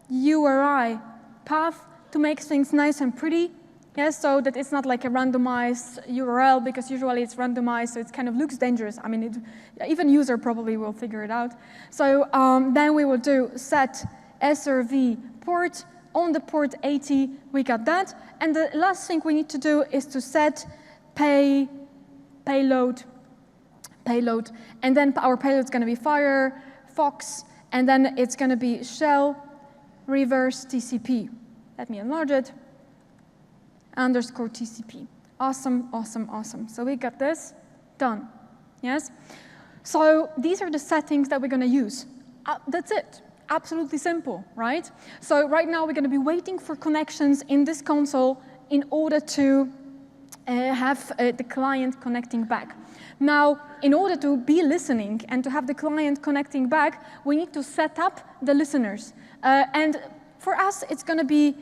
URI path to make things nice and pretty. Yes, so that it's not like a randomized URL, because usually it's randomized, so it kind of looks dangerous. I mean, even user probably will figure it out. So then we will do set SRV port. On the port 80, we got that. And the last thing we need to do is to set payload. And then our payload is going to be Firefox, and then it's going to be shell reverse TCP. Let me enlarge it. Underscore TCP. Awesome, awesome, awesome. So we got this done. Yes? So these are the settings that we're going to use. That's it. Absolutely simple, right? So right now we're going to be waiting for connections in this console in order to have the client connecting back. Now, in order to be listening and to have the client connecting back, we need to set up the listeners. And for us, it's going to be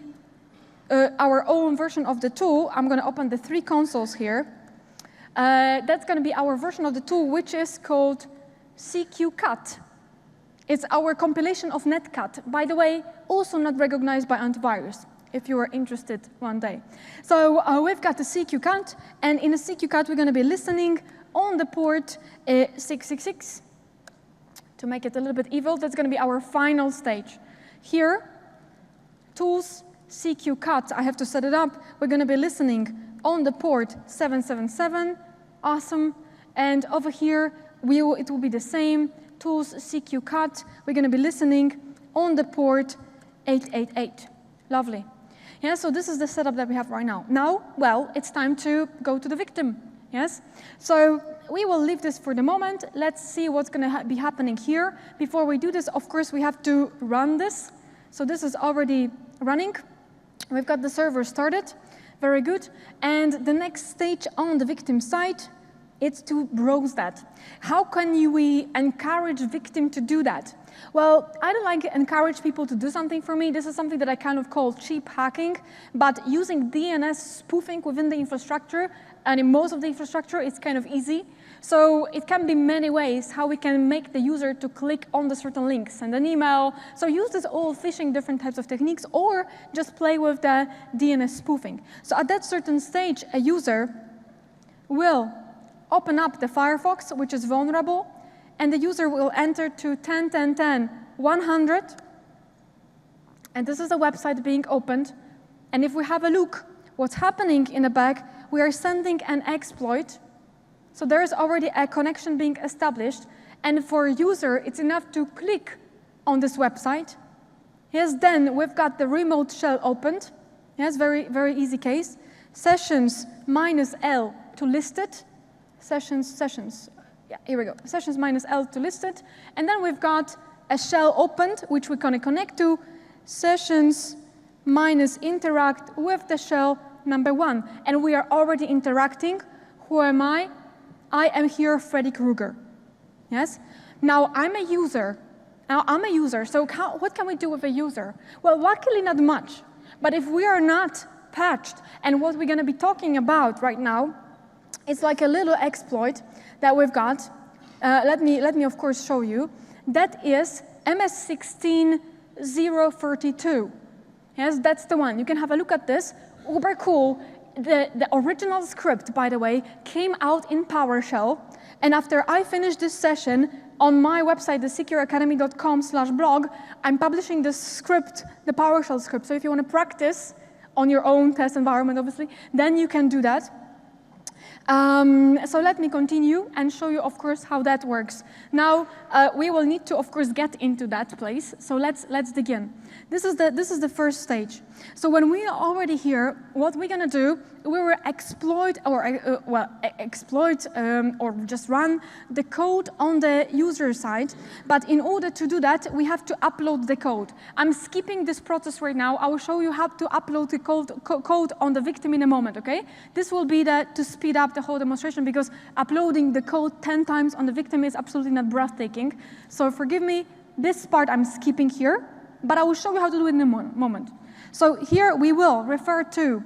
our own version of the tool. I'm going to open the 3 consoles here. That's going to be our version of the tool, which is called CQCut. It's our compilation of netcat. By the way, also not recognized by antivirus, if you are interested one day. So we've got the CQCut, and in the CQCut, we're going to be listening on the port 666. To make it a little bit evil, that's going to be our final stage. Here, tools, CQCut, I have to set it up. We're going to be listening on the port 777. Awesome. And over here, it will be the same. Tools, CQCut. We're going to be listening on the port 888. Lovely. Yeah, so this is the setup that we have right now. Now, well, it's time to go to the victim. Yes? So we will leave this for the moment. Let's see what's going to be happening here. Before we do this, of course, we have to run this. So this is already running. We've got the server started. Very good. And the next stage on the victim side, it's to browse that. How can we encourage victim to do that? Well, I don't like to encourage people to do something for me. This is something that I kind of call cheap hacking, but using DNS spoofing within the infrastructure, and in most of the infrastructure, it's kind of easy. So it can be many ways how we can make the user to click on the certain link, send an email. So use this all phishing, different types of techniques, or just play with the DNS spoofing. So at that certain stage, a user will open up the Firefox, which is vulnerable, and the user will enter to 10.10.10.100, and this is a website being opened. And if we have a look, what's happening in the back, we are sending an exploit. So there is already a connection being established, and for a user, it's enough to click on this website. Yes, then we've got the remote shell opened. Yes, very, very easy case. Sessions -L to listed. Sessions. Yeah, here we go. Sessions -L to listed. And then we've got a shell opened, which we're going to connect to. Sessions -interact with the shell #1. And we are already interacting. Who am I? I am here, Freddy Krueger. Yes? Now, I'm a user. So what can we do with a user? Well, luckily not much. But if we are not patched, and what we're going to be talking about right now, it's like a little exploit that we've got. Let me of course show you. That is MS16032. Yes, that's the one. You can have a look at this. Uber cool. The original script, by the way, came out in PowerShell. And after I finished this session, on my website, thesecureacademy.com/blog, I'm publishing this script, the PowerShell script. So if you want to practice on your own test environment, obviously, then you can do that. So let me continue and show you, of course, how that works. Now, we will need to, of course, get into that place. So let's begin. This is the first stage. So when we are already here, what we're going to do, we will exploit or just run the code on the user side. But in order to do that, we have to upload the code. I'm skipping this process right now. I will show you how to upload the code on the victim in a moment, okay? This will be to speed up the whole demonstration, because uploading the code 10 times on the victim is absolutely not breathtaking. So forgive me, this part I'm skipping here, but I will show you how to do it in a moment. So here we will refer to,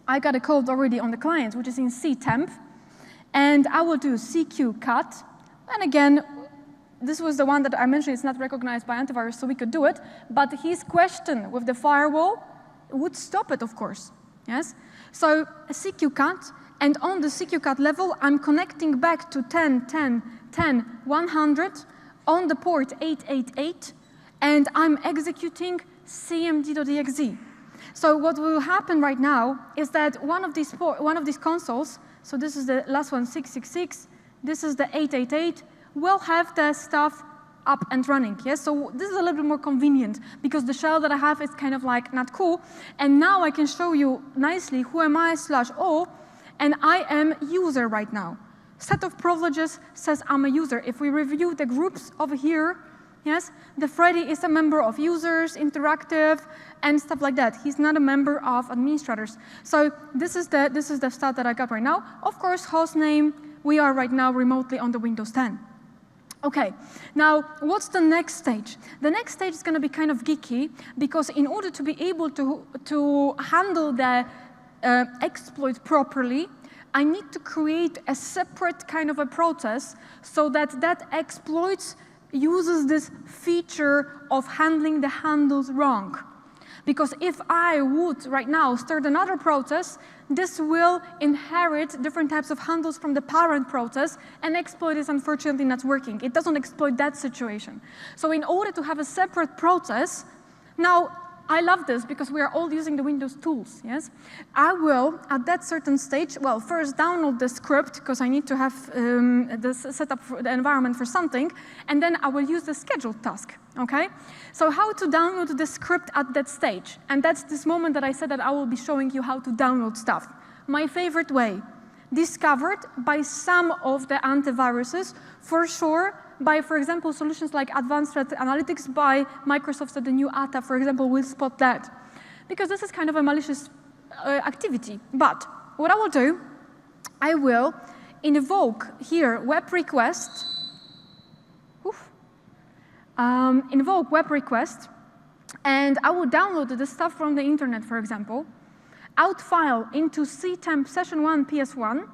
I got a code already on the client, which is in ctemp, and I will do cqcut, and again, this was the one that I mentioned, it's not recognized by antivirus, so we could do it, but his question with the firewall would stop it, of course, yes? So cqcut, and on the cqcut level, I'm connecting back to 10.10.10.100 on the port 888, and I'm executing cmd.exe. So what will happen right now is that one of these consoles, so this is the last one, 666, this is the 888, will have the stuff up and running. Yes, so this is a little bit more convenient, because the shell that I have is kind of like not cool. And now I can show you nicely who am I /o, and I am user right now. Set of privileges says I'm a user. If we review the groups over here, yes, the Freddy is a member of users, interactive, and stuff like that. He's not a member of administrators. So this is the stat that I got right now. Of course, host name, we are right now remotely on the Windows 10. Okay, now what's the next stage? The next stage is going to be kind of geeky, because in order to be able to handle the exploit properly, I need to create a separate kind of a process so that that exploit uses this feature of handling the handles wrong. Because if I would right now start another process, this will inherit different types of handles from the parent process, and exploit is unfortunately not working. It doesn't exploit that situation. So in order to have a separate process, now I love this because we are all using the Windows tools, yes? I will, at that certain stage, well, first download the script because I need to have set up the environment for something, and then I will use the scheduled task, okay? So how to download the script at that stage? And that's this moment that I said that I will be showing you how to download stuff. My favorite way, discovered by some of the antiviruses, for sure, by, for example, solutions like Advanced Threat Analytics by Microsoft, so the new ATA, for example, will spot that. Because this is kind of a malicious activity. But what I will do, I will invoke here web request, invoke web request, and I will download the stuff from the internet, for example, out file into ctemp session1 ps1,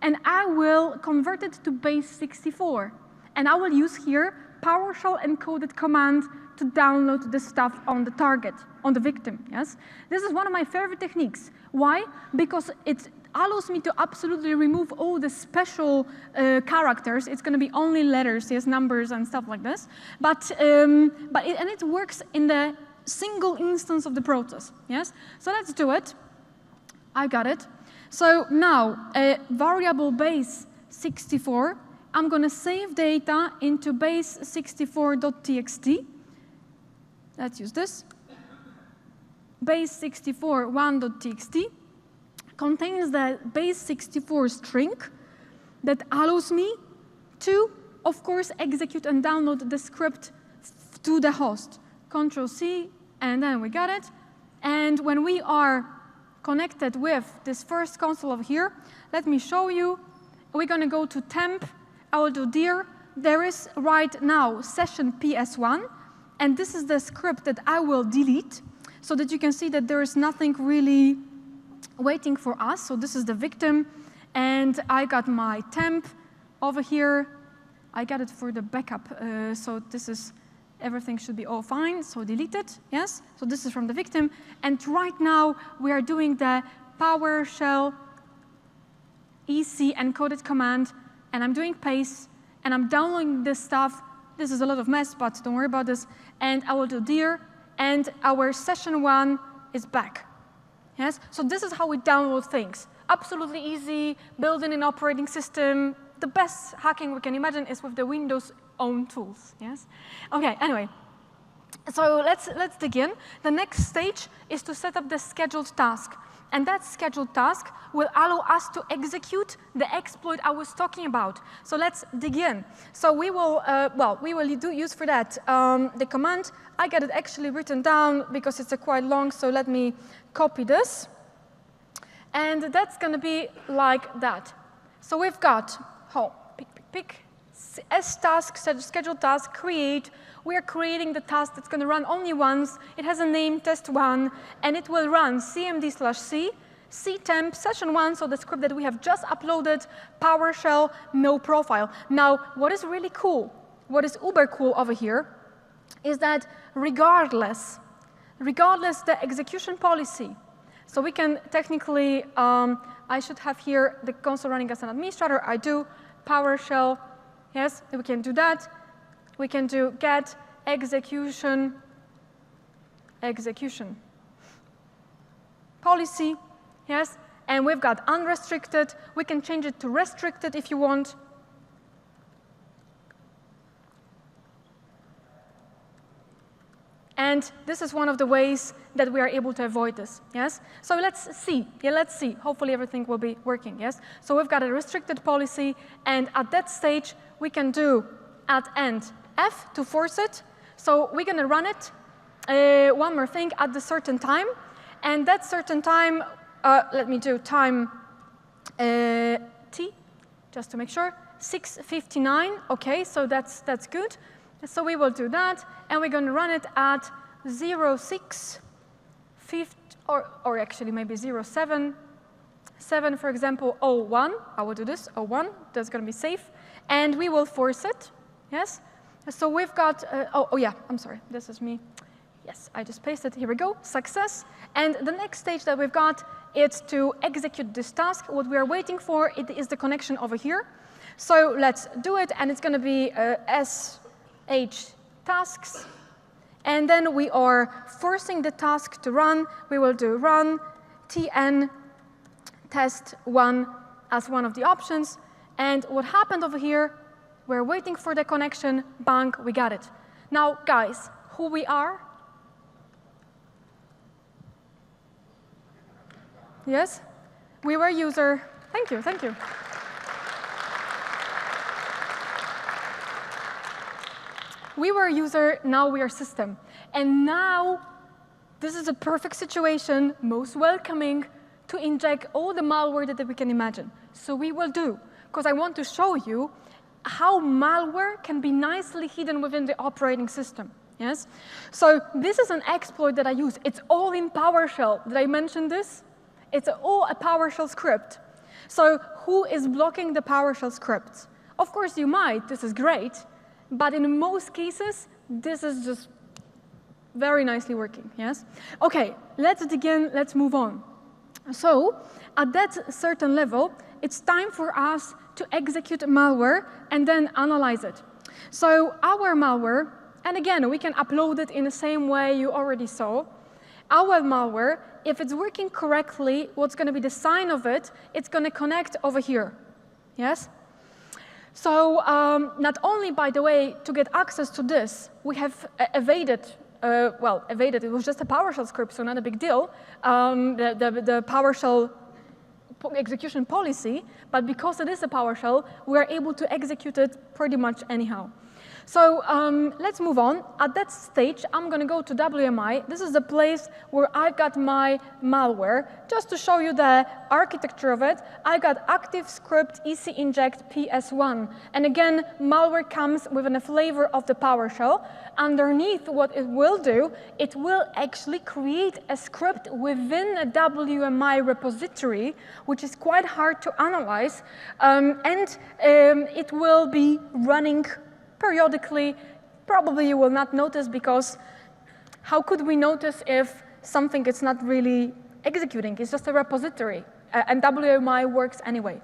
and I will convert it to base 64. And I will use here PowerShell encoded command to download the stuff on the target, on the victim, yes? This is one of my favorite techniques. Why? Because it allows me to absolutely remove all the special characters. It's going to be only letters, yes, numbers and stuff like this. But it works in the single instance of the process, yes? So let's do it. I got it. So now, a variable base 64, I'm going to save data into base64.txt. Let's use this. Base64.1.txt contains the base64 string that allows me to, of course, execute and download the script to the host. Control-C, and then we got it. And when we are connected with this first console over here, let me show you. We're going to go to temp. I will do dir. There is right now session ps1, and this is the script that I will delete so that you can see that there is nothing really waiting for us. So this is the victim, and I got my temp over here. I got it for the backup, so this is, everything should be all fine, so delete it, yes? So this is from the victim, and right now we are doing the PowerShell EC encoded command, and I'm doing paste, and I'm downloading this stuff. This is a lot of mess, but don't worry about this. And I will do dir, and our session 1 is back. Yes? So this is how we download things. Absolutely easy, built-in an operating system. The best hacking we can imagine is with the Windows own tools. Yes? Okay, anyway. So let's dig in. The next stage is to set up the scheduled task. And that scheduled task will allow us to execute the exploit I was talking about. So let's dig in. So we will, use for that the command. I got it actually written down because it's quite long, so let me copy this. And that's going to be like that. So we've got S-task, scheduled task, create. We are creating the task that's going to run only once. It has a name, test1, and it will run cmd/c, ctemp, session1, so the script that we have just uploaded, PowerShell, no profile. Now, what is really cool, what is uber cool over here, is that regardless the execution policy, so we can technically, I should have here the console running as an administrator. I do PowerShell, yes, we can do that. We can do get execution policy, yes, and we've got unrestricted. We can change it to restricted if you want. And this is one of the ways that we are able to avoid this, yes? So let's see. Hopefully everything will be working, yes? So we've got a restricted policy, and at that stage, we can do at end F to force it. So we're going to run it, one more thing, at the certain time. And that certain time, let me do time T, just to make sure, 6:59. OK, so that's good. So we will do that, and we're going to run it at 06:50, or actually maybe 07, for example, 01. I will do this, 01. That's going to be safe. And we will force it, yes? So we've got, yeah, I'm sorry, this is me. Yes, I just pasted, here we go, success. And the next stage that we've got is to execute this task. What we are waiting for is the connection over here. So let's do it, and it's going to be sh tasks, and then we are forcing the task to run. We will do run tn test1 as one of the options. And what happened over here, we're waiting for the connection, bang, we got it. Now, guys, who we are? Yes? We were user. Thank you, thank you. We were user, now we are system. And now, this is a perfect situation, most welcoming, to inject all the malware that we can imagine. So we will do, because I want to show you how malware can be nicely hidden within the operating system. Yes? So this is an exploit that I use. It's all in PowerShell. Did I mention this? It's all a PowerShell script. So who is blocking the PowerShell script? Of course you might, this is great, but in most cases, this is just very nicely working, yes? Okay, let's dig in, let's move on. So at that certain level, it's time for us to execute malware and then analyze it. So our malware, and again, we can upload it in the same way you already saw. Our malware, if it's working correctly, what's going to be the sign of it? It's going to connect over here, yes? So not only, by the way, to get access to this, we have evaded, it was just a PowerShell script, so not a big deal, the PowerShell execution policy, but because it is a PowerShell, we are able to execute it pretty much anyhow. So let's move on. At that stage, I'm going to go to WMI. This is the place where I got my malware. Just to show you the architecture of it, I got active script EC inject PS1. And again, malware comes within a flavor of the PowerShell. Underneath, what it will do, it will actually create a script within a WMI repository, which is quite hard to analyze. It will be running periodically. Probably you will not notice, because how could we notice if something is not really executing? It's just a repository, and WMI works anyway.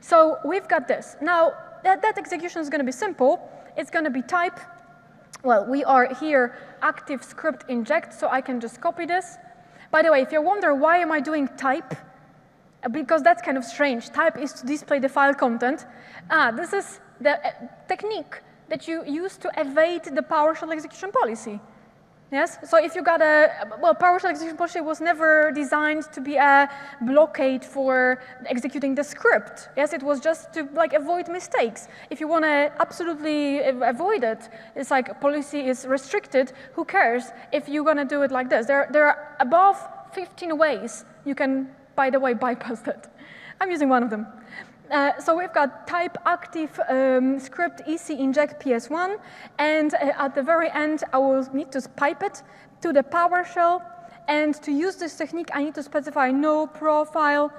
So we've got this. Now, that execution is going to be simple. It's going to be type. Well, we are here active script inject, so I can just copy this. By the way, if you wonder why am I doing type, because that's kind of strange. Type is to display the file content. This is the technique that you use to evade the PowerShell execution policy. Yes? So if you got PowerShell execution policy was never designed to be a blockade for executing the script. Yes, it was just to avoid mistakes. If you want to absolutely avoid it, it's like policy is restricted. Who cares if you're going to do it like this? There are above 15 ways you can, by the way, bypass that. I'm using one of them. So we've got type active script EC inject PS1, and at the very end, I will need to pipe it to the PowerShell. And to use this technique, I need to specify no profile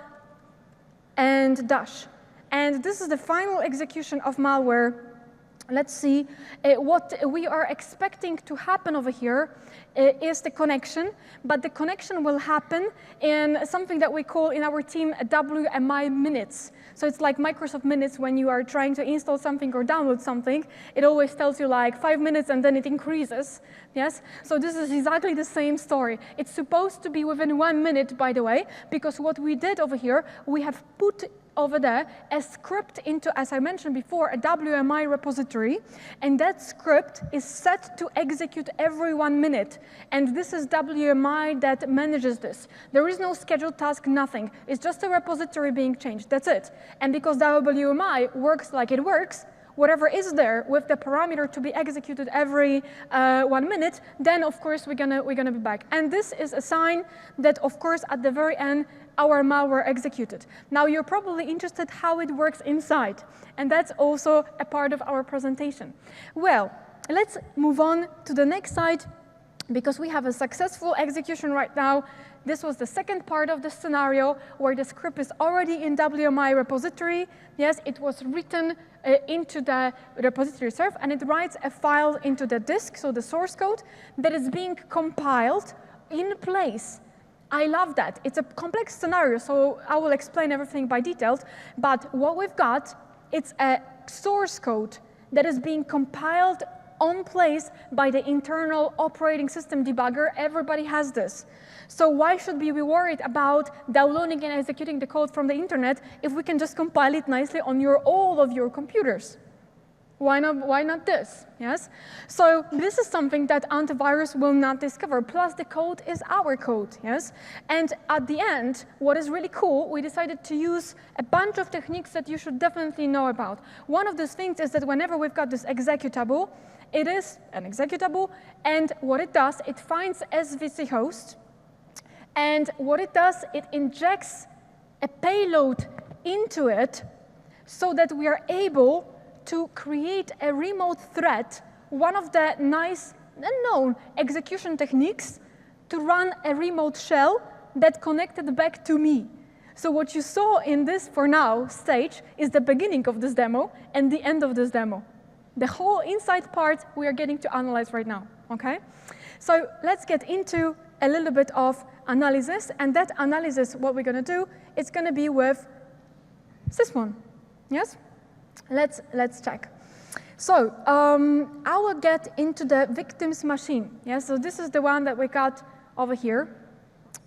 and dash. And this is the final execution of malware. Let's see what we are expecting to happen over here is the connection, but the connection will happen in something that we call in our team WMI minutes. So it's like Microsoft Minutes when you are trying to install something or download something. It always tells you like 5 minutes and then it increases. Yes? So this is exactly the same story. It's supposed to be within 1 minute, by the way, because what we did over here, we have put over there a script into, as I mentioned before, a WMI repository, and that script is set to execute every 1 minute. And this is WMI that manages this. There is no scheduled task, nothing. It's just a repository being changed, that's it. And because WMI works like it works, whatever is there with the parameter to be executed every 1 minute, then of course we're gonna be back. And this is a sign that, of course, at the very end, our malware executed. Now you're probably interested how it works inside, and that's also a part of our presentation. Well, let's move on to the next slide, because we have a successful execution right now. This was the second part of the scenario where the script is already in WMI repository. Yes, it was written into the repository itself, and it writes a file into the disk, so the source code, that is being compiled in place. I love that. It's a complex scenario, so I will explain everything by details. But what we've got, it's a source code that is being compiled on place by the internal operating system debugger. Everybody has this. So why should we be worried about downloading and executing the code from the internet if we can just compile it nicely on all of your computers? Why not this? Yes? So this is something that antivirus will not discover. Plus, the code is our code. Yes? And at the end, what is really cool, we decided to use a bunch of techniques that you should definitely know about. One of those things is that whenever we've got this executable, it is an executable, and what it does, it finds SVC host, and what it does, it injects a payload into it so that we are able to create a remote thread, one of the nice and known execution techniques to run a remote shell that connected back to me. So what you saw in this, for now, stage is the beginning of this demo and the end of this demo. The whole inside part we are getting to analyze right now, okay? So let's get into a little bit of analysis, and that analysis, what we're gonna do, it's gonna be with sysmon, yes? Let's check. So I will get into the victim's machine. Yeah, so this is the one that we got over here.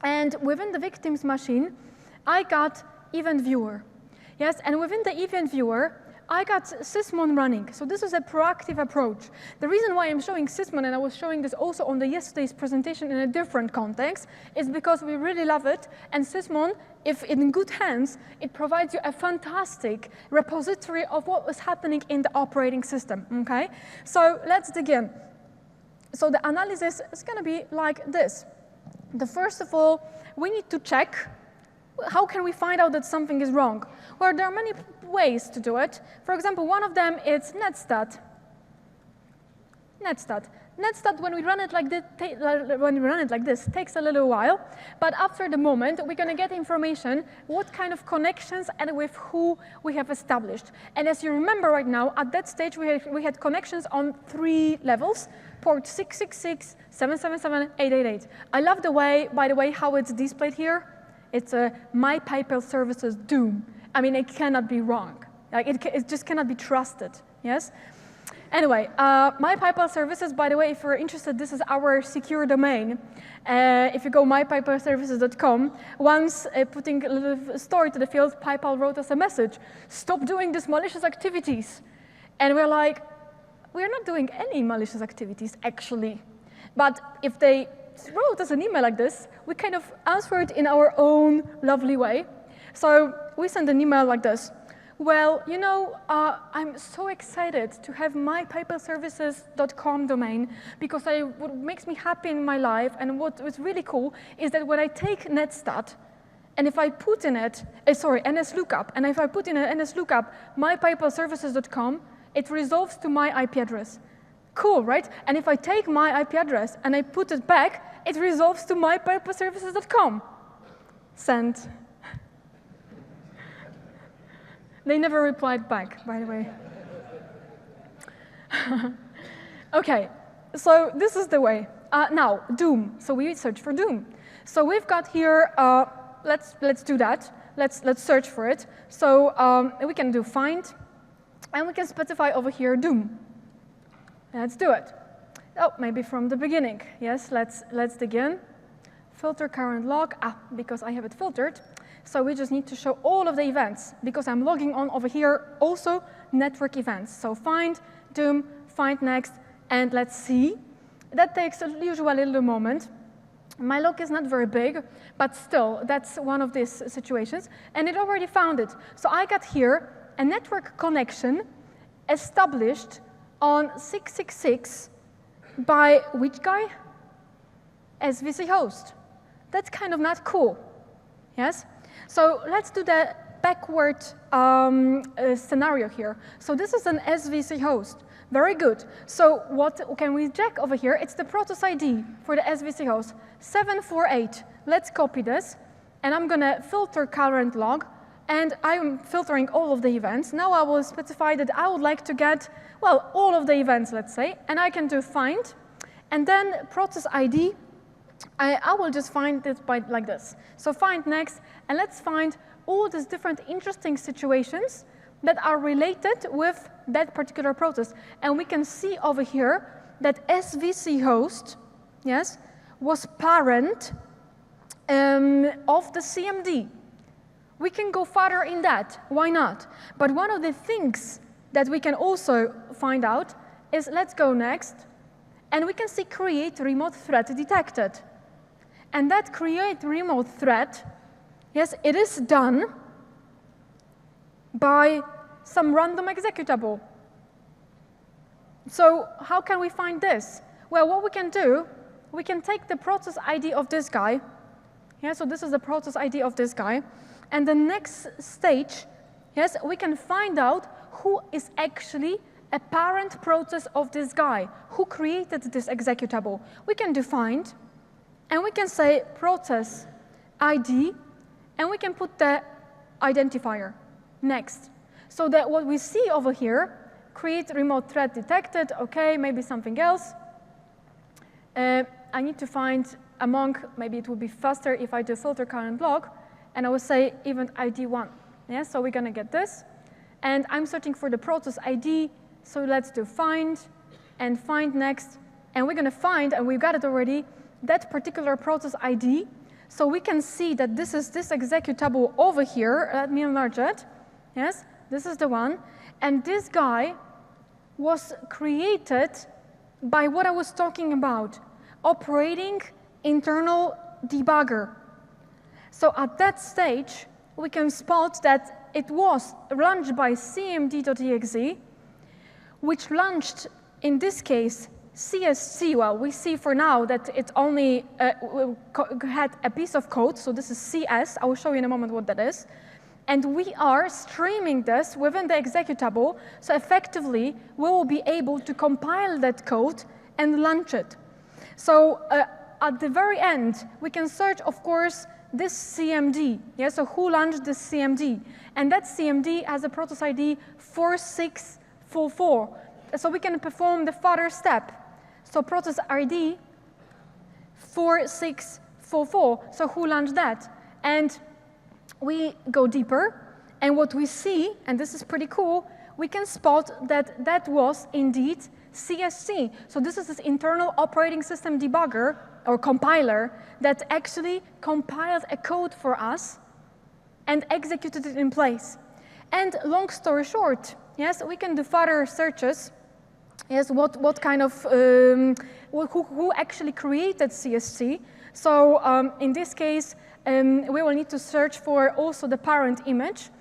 And within the victim's machine, I got event viewer. Yes, and within the event viewer, I got sysmon running. So this is a proactive approach. The reason why I'm showing sysmon, and I was showing this also on the yesterday's presentation in a different context, is because we really love it. And sysmon, if in good hands, it provides you a fantastic repository of what was happening in the operating system, okay? So let's dig in. So the analysis is gonna be like this. First of all, we need to check, how can we find out that something is wrong? Well, there are many ways to do it. For example, one of them is netstat. Netstat, when we run it like this, takes a little while, but after the moment, we're going to get information what kind of connections and with who we have established. And as you remember right now, at that stage, we had connections on 3 levels, port 666, 777, 888. I love the way, by the way, how it's displayed here. It's a My PayPal Services Doom. I mean, it cannot be wrong. Like, it just cannot be trusted, yes? Anyway, My PayPal Services, by the way, if you're interested, this is our secure domain. If you go mypaypalservices.com, once putting a little story to the field, PayPal wrote us a message, stop doing these malicious activities. And we're like, we're not doing any malicious activities, actually. But if they wrote us an email like this, we kind of answered in our own lovely way. So we sent an email like this. Well, you know, I'm so excited to have mypaypalservices.com domain because what makes me happy in my life, and what was really cool is that when I take netstat, and if I put in it, NSLookup, and if I put in an NSLookup mypaypalservices.com, it resolves to my IP address. Cool, right? And if I take my IP address and I put it back, it resolves to mypaypalservices.com. Send. They never replied back, by the way. OK, so this is the way. Now, Doom. So we search for Doom. So we've got here, let's do that. Let's search for it. So we can do find, and we can specify over here Doom. Let's do it. Oh, maybe from the beginning. Yes, let's dig in. Filter current log, because I have it filtered. So we just need to show all of the events, because I'm logging on over here also network events. So find, Doom, find next, and let's see. That takes usually a little moment. My log is not very big, but still, that's one of these situations. And it already found it. So I got here a network connection established on 666 by which guy? SVC host. That's kind of not cool, yes? So let's do the backward scenario here. So this is an SVC host. Very good. So what can we check over here? It's the Protos ID for the SVC host, 748. Let's copy this, and I'm going to filter current log, and I'm filtering all of the events. Now I will specify that I would like to get, well, all of the events, let's say, and I can do find, and then Protos ID, I will just find it by like this. So find next, and let's find all these different interesting situations that are related with that particular process. And we can see over here that SVC host, yes, was parent of the CMD. We can go further in that, why not? But one of the things that we can also find out is, let's go next, and we can see create remote thread detected. And that create remote thread, yes, it is done by some random executable. So how can we find this? Well, what we can do, we can take the process ID of this guy. Yeah, so this is the process ID of this guy. And the next stage, yes, we can find out who is actually a parent process of this guy, who created this executable. We can define, and we can say process ID, and we can put the identifier next. So that what we see over here, create remote thread detected, okay, maybe something else. I need to find among, maybe it would be faster if I do filter current block, and I will say event ID 1. Yeah, so we're gonna get this. And I'm searching for the process ID, so let's do find, and find next. And we're gonna find, and we've got it already, that particular process ID. So we can see that this is this executable over here. Let me enlarge it. Yes, this is the one. And this guy was created by what I was talking about, operating internal debugger. So at that stage, we can spot that it was launched by cmd.exe, which launched, in this case, CSC. Well, we see for now that it only had a piece of code, so this is CS. I will show you in a moment what that is. And we are streaming this within the executable, so effectively, we will be able to compile that code and launch it. So at the very end, we can search, of course, this CMD. Yeah, so who launched this CMD? And that CMD has a process ID 4644. So we can perform the further step. So process ID 4644. So who launched that? And we go deeper, and what we see, and this is pretty cool, we can spot that that was indeed CSC. So this is this internal operating system debugger or compiler that actually compiled a code for us and executed it in place. And long story short, yes, we can do further searches. Yes, what kind of, who actually created CSC. So in this case, we will need to search for also the parent image.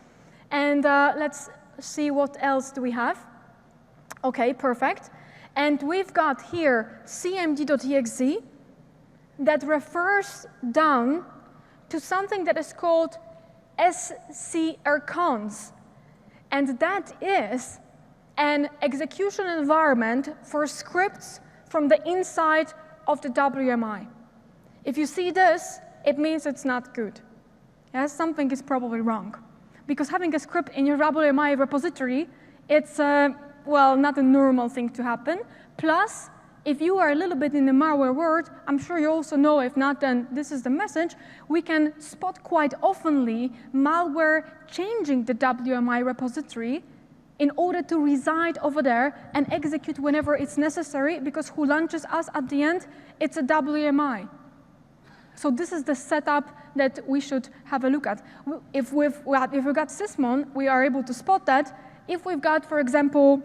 And let's see what else do we have. Okay, perfect. And we've got here cmd.exe that refers down to something that is called scrcons. And that is an execution environment for scripts from the inside of the WMI. If you see this, it means it's not good. Yes, something is probably wrong. Because having a script in your WMI repository, it's, well, not a normal thing to happen. Plus, if you are a little bit in the malware world, I'm sure you also know, if not, then this is the message, we can spot quite oftenly malware changing the WMI repository in order to reside over there and execute whenever it's necessary, because who launches us at the end? It's a WMI. So this is the setup that we should have a look at. If we've got Sysmon, we are able to spot that. If we've got, for example,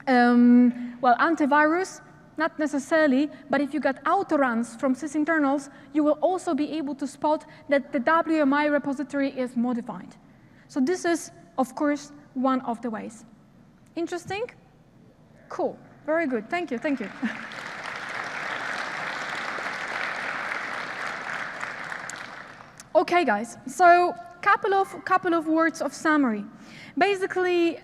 well, antivirus, not necessarily, but if you got autoruns from sysinternals, you will also be able to spot that the WMI repository is modified. So this is, of course, one of the ways. Interesting? Cool. Very good. Thank you. Thank you. Okay, guys. So couple of words of summary. Basically,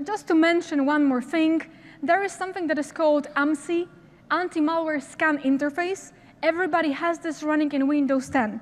just to mention one more thing, there is something that is called AMSI, Anti-Malware Scan Interface. Everybody has this running in Windows 10.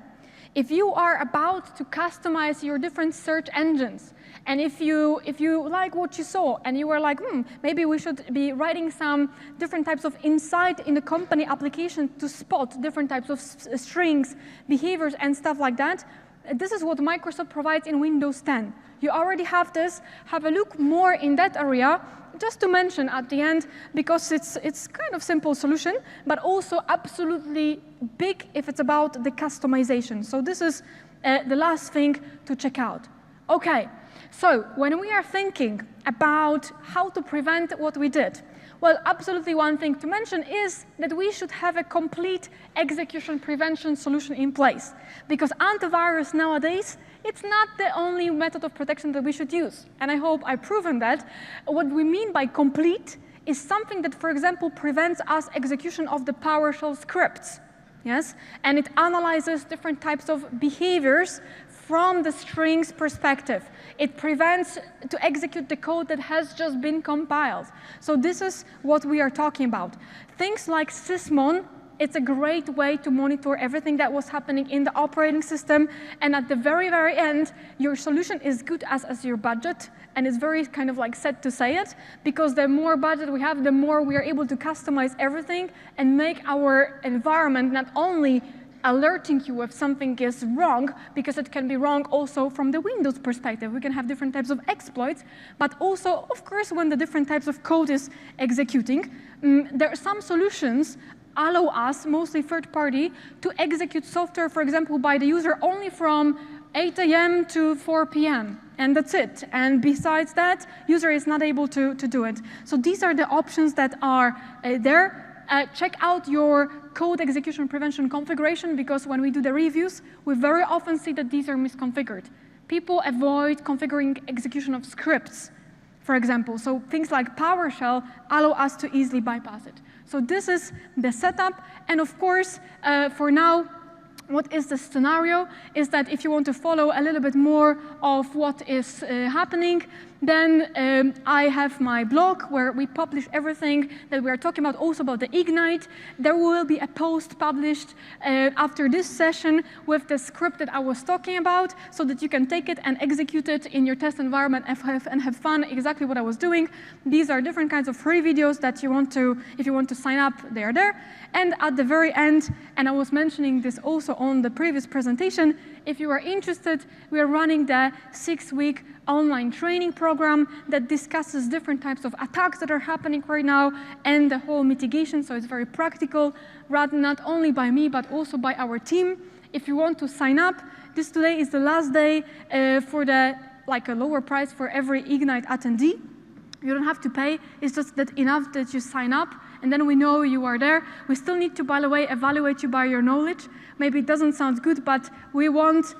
If you are about to customize your different search engines, and if you like what you saw, and you were like, maybe we should be writing some different types of insight in the company application to spot different types of strings, behaviors, and stuff like that, This is what Microsoft provides in Windows 10. You already have this. Have a look more in that area, just to mention at the end, because it's kind of simple solution, but also absolutely big if it's about the customization. So this is the last thing to check out. Okay, so when we are thinking about how to prevent what we did, well, absolutely one thing to mention is that we should have a complete execution prevention solution in place. Because antivirus nowadays, it's not the only method of protection that we should use. And I hope I've proven that. What we mean by complete is something that, for example, prevents us execution of the PowerShell scripts. Yes? And it analyzes different types of behaviors from the strings perspective. It prevents to execute the code that has just been compiled. So this is what we are talking about. Things like sysmon, it's a great way to monitor everything that was happening in the operating system. And at the very, very end, your solution is good as your budget. And it's very kind of like sad to say it, because the more budget we have, the more we are able to customize everything and make our environment not only alerting you if something is wrong, because it can be wrong also from the Windows perspective. We can have different types of exploits, but also, of course, when the different types of code is executing, there are some solutions allow us, mostly third party, to execute software, for example, by the user only from 8 a.m. to 4 p.m. And that's it. And besides that, user is not able to do it. So these are the options that are there. Check out your code execution prevention configuration, because when we do the reviews, we very often see that these are misconfigured. People avoid configuring execution of scripts, for example. So things like PowerShell allow us to easily bypass it. So this is the setup. And of course, for now, what is the scenario is that if you want to follow a little bit more of what is happening, then I have my blog where we publish everything that we are talking about, also about the Ignite. There will be a post published after this session with the script that I was talking about, so that you can take it and execute it in your test environment and have fun, exactly what I was doing. These are different kinds of free videos that you want to, if you want to sign up, they are there. And at the very end, and I was mentioning this also on the previous presentation, if you are interested, we are running the 6-week online training program that discusses different types of attacks that are happening right now and the whole mitigation. So it's very practical, run not only by me, but also by our team. If you want to sign up, today is the last day for a lower price for every Ignite attendee. You don't have to pay. It's just that enough that you sign up, and then we know you are there. We still need to, by the way, evaluate you by your knowledge. Maybe it doesn't sound good, but we want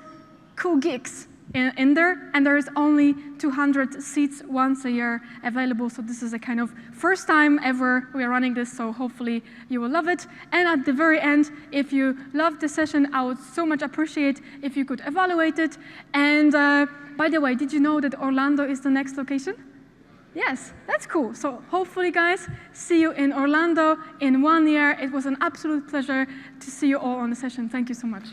cool geeks in there, and there is only 200 seats once a year available. So this is a kind of first time ever we are running this, so hopefully you will love it. And at the very end, if you loved the session, I would so much appreciate if you could evaluate it. And by the way, did you know that Orlando is the next location? Yes, that's cool. So hopefully, guys, see you in Orlando in 1 year. It was an absolute pleasure to see you all on the session. Thank you so much.